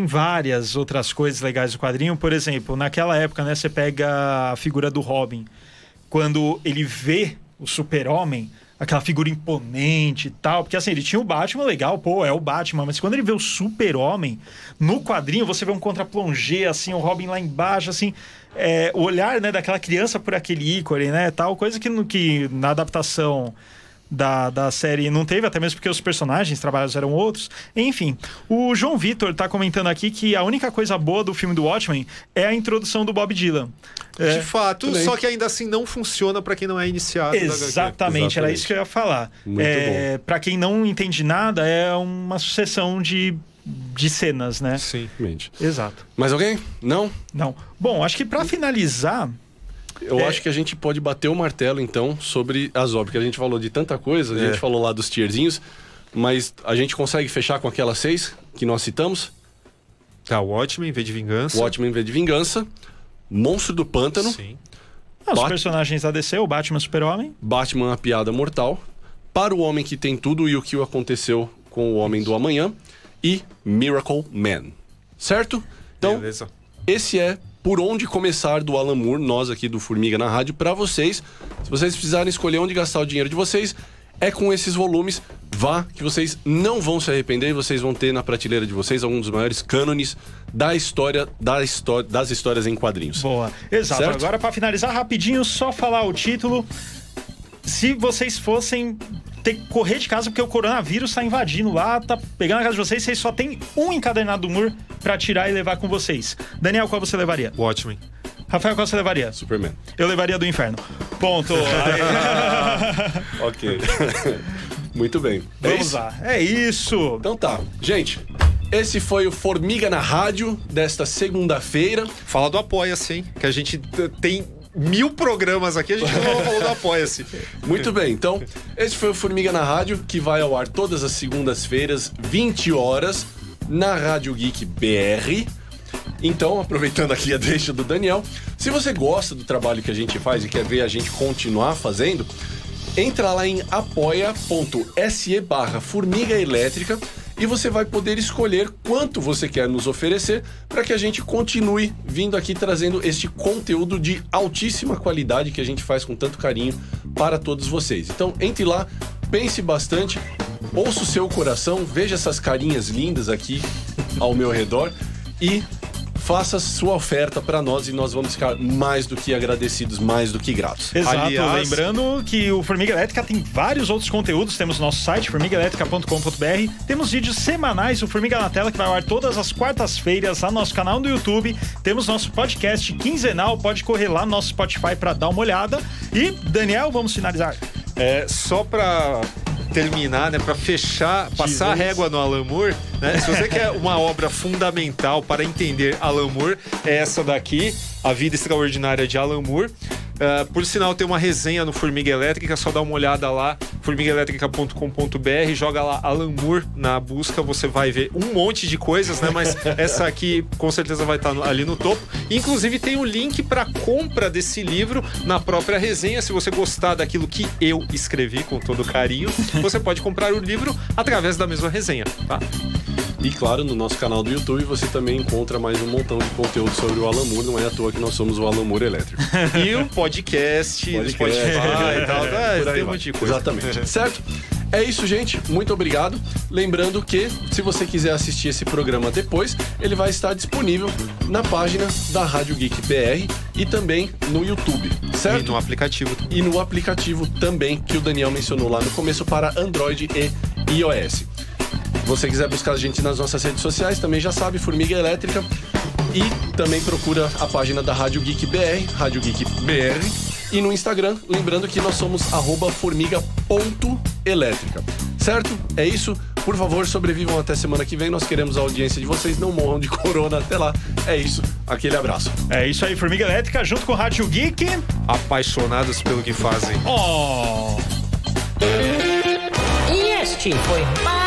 E: várias outras coisas legais do quadrinho. Por exemplo, naquela época, né, você pega a figura do Robin. Quando ele vê o Super-Homem, aquela figura imponente e tal, porque assim, ele tinha o Batman, legal, é o Batman, mas quando ele vê o Super-Homem, no quadrinho você vê um contra-plongé, assim, o Robin lá embaixo, assim, o olhar, né, daquela criança por aquele ícone, né, tal, coisa que na adaptação da série não teve, até mesmo porque os personagens trabalhados eram outros. Enfim, o João Vitor tá comentando aqui que a única coisa boa do filme do Watchmen é a introdução do Bob Dylan.
D: De fato, só que ainda assim não funciona pra quem não é iniciado.
E: Exatamente, era isso que eu ia falar.
C: Muito bom.
E: Pra quem não entende nada, é uma sucessão de cenas, né?
D: Sim.
E: Exato.
C: Mais alguém? Não?
E: Não. Bom, acho que pra finalizar,
C: Eu acho que a gente pode bater o martelo, então, sobre as obras, porque a gente falou de tanta coisa, a gente falou lá dos tierzinhos, mas a gente consegue fechar com aquelas 6 que nós citamos?
D: Tá, o Watchmen, V de Vingança.
C: O Watchmen, V de Vingança, Monstro do Pântano,
D: Sim.
E: Os personagens da DC, o Batman, Super-Homem.
C: Batman, A Piada Mortal, Para o Homem que Tem Tudo e o que aconteceu com o Homem do Amanhã e Miracle Man. Certo? Então,
D: beleza.
C: Esse é Por Onde Começar do Alan Moore, nós aqui do Formiga na Rádio, para vocês. Se vocês precisarem escolher onde gastar o dinheiro de vocês, é com esses volumes. Vá, que vocês não vão se arrepender e vocês vão ter na prateleira de vocês alguns dos maiores cânones da história, das histórias em quadrinhos.
E: Boa, exato.
C: Certo?
E: Agora, para finalizar rapidinho, só falar o título. Se vocês fossem ter que correr de casa porque o coronavírus tá invadindo lá, tá pegando a casa de vocês só tem um encadernado do Moore pra tirar e levar com vocês. Daniel, qual você levaria?
D: Watchmen.
E: Rafael, qual você levaria?
C: Superman.
E: Eu levaria do Inferno. Ponto.
C: Ok. Muito bem.
E: Vamos lá. É isso.
C: Então tá. Gente, esse foi o Formiga na Rádio desta segunda-feira.
D: Fala do Apoia-se, hein? Que a gente tem 1000 programas aqui, a gente não falou do Apoia-se.
C: Muito bem, então, esse foi o Formiga na Rádio, que vai ao ar todas as segundas-feiras, 20 horas, na Rádio Geek BR. Então, aproveitando aqui a deixa do Daniel, se você gosta do trabalho que a gente faz e quer ver a gente continuar fazendo, entra lá em apoia.se/Formiga Elétrica e você vai poder escolher quanto você quer nos oferecer para que a gente continue vindo aqui trazendo este conteúdo de altíssima qualidade que a gente faz com tanto carinho para todos vocês. Então, entre lá, pense bastante, ouça o seu coração, veja essas carinhas lindas aqui ao meu redor e faça sua oferta para nós e nós vamos ficar mais do que agradecidos, mais do que gratos.
E: Exato,
D: Aliás,
E: lembrando que o Formiga Elétrica tem vários outros conteúdos, temos nosso site formigaelétrica.com.br, temos vídeos semanais, o Formiga na Tela, que vai ao ar todas as quartas-feiras lá no nosso canal do YouTube, temos nosso podcast quinzenal, pode correr lá no nosso Spotify para dar uma olhada. E, Daniel, vamos finalizar.
D: Só pra terminar, né, para fechar, passar a régua no Alan Moore, né? Se você quer uma obra fundamental para entender Alan Moore, é essa daqui, A Vida Extraordinária de Alan Moore. Por sinal, tem uma resenha no Formiga Elétrica, só dá uma olhada lá, formigaelétrica.com.br, joga lá Alan Moore na busca, você vai ver um monte de coisas, né? Mas essa aqui com certeza vai estar ali no topo. Inclusive tem um link para compra desse livro na própria resenha. Se você gostar daquilo que eu escrevi com todo carinho, você pode comprar o livro através da mesma resenha, tá?
C: E claro, no nosso canal do YouTube você também encontra mais um montão de conteúdo sobre o Alan Moore, não é à toa que nós somos o Alan Moore Elétrico.
D: E o podcast Spotify e tal, tem um monte de coisa.
C: Exatamente. Certo? É isso, gente. Muito obrigado. Lembrando que, se você quiser assistir esse programa depois, ele vai estar disponível na página da Rádio Geek BR e também no YouTube, certo?
D: E no aplicativo.
C: E no aplicativo também, que o Daniel mencionou lá no começo, para Android e iOS. Se você quiser buscar a gente nas nossas redes sociais, também já sabe, Formiga Elétrica. E também procura a página da Rádio Geek BR, Rádio Geek BR. E no Instagram, lembrando que nós somos @formiga.elétrica. Certo? É isso. Por favor, sobrevivam até semana que vem. Nós queremos a audiência de vocês. Não morram de corona até lá. É isso. Aquele abraço.
E: É isso aí, Formiga Elétrica, junto com Rádio Geek.
D: Apaixonados pelo que fazem.
E: Oh!
B: E este foi mais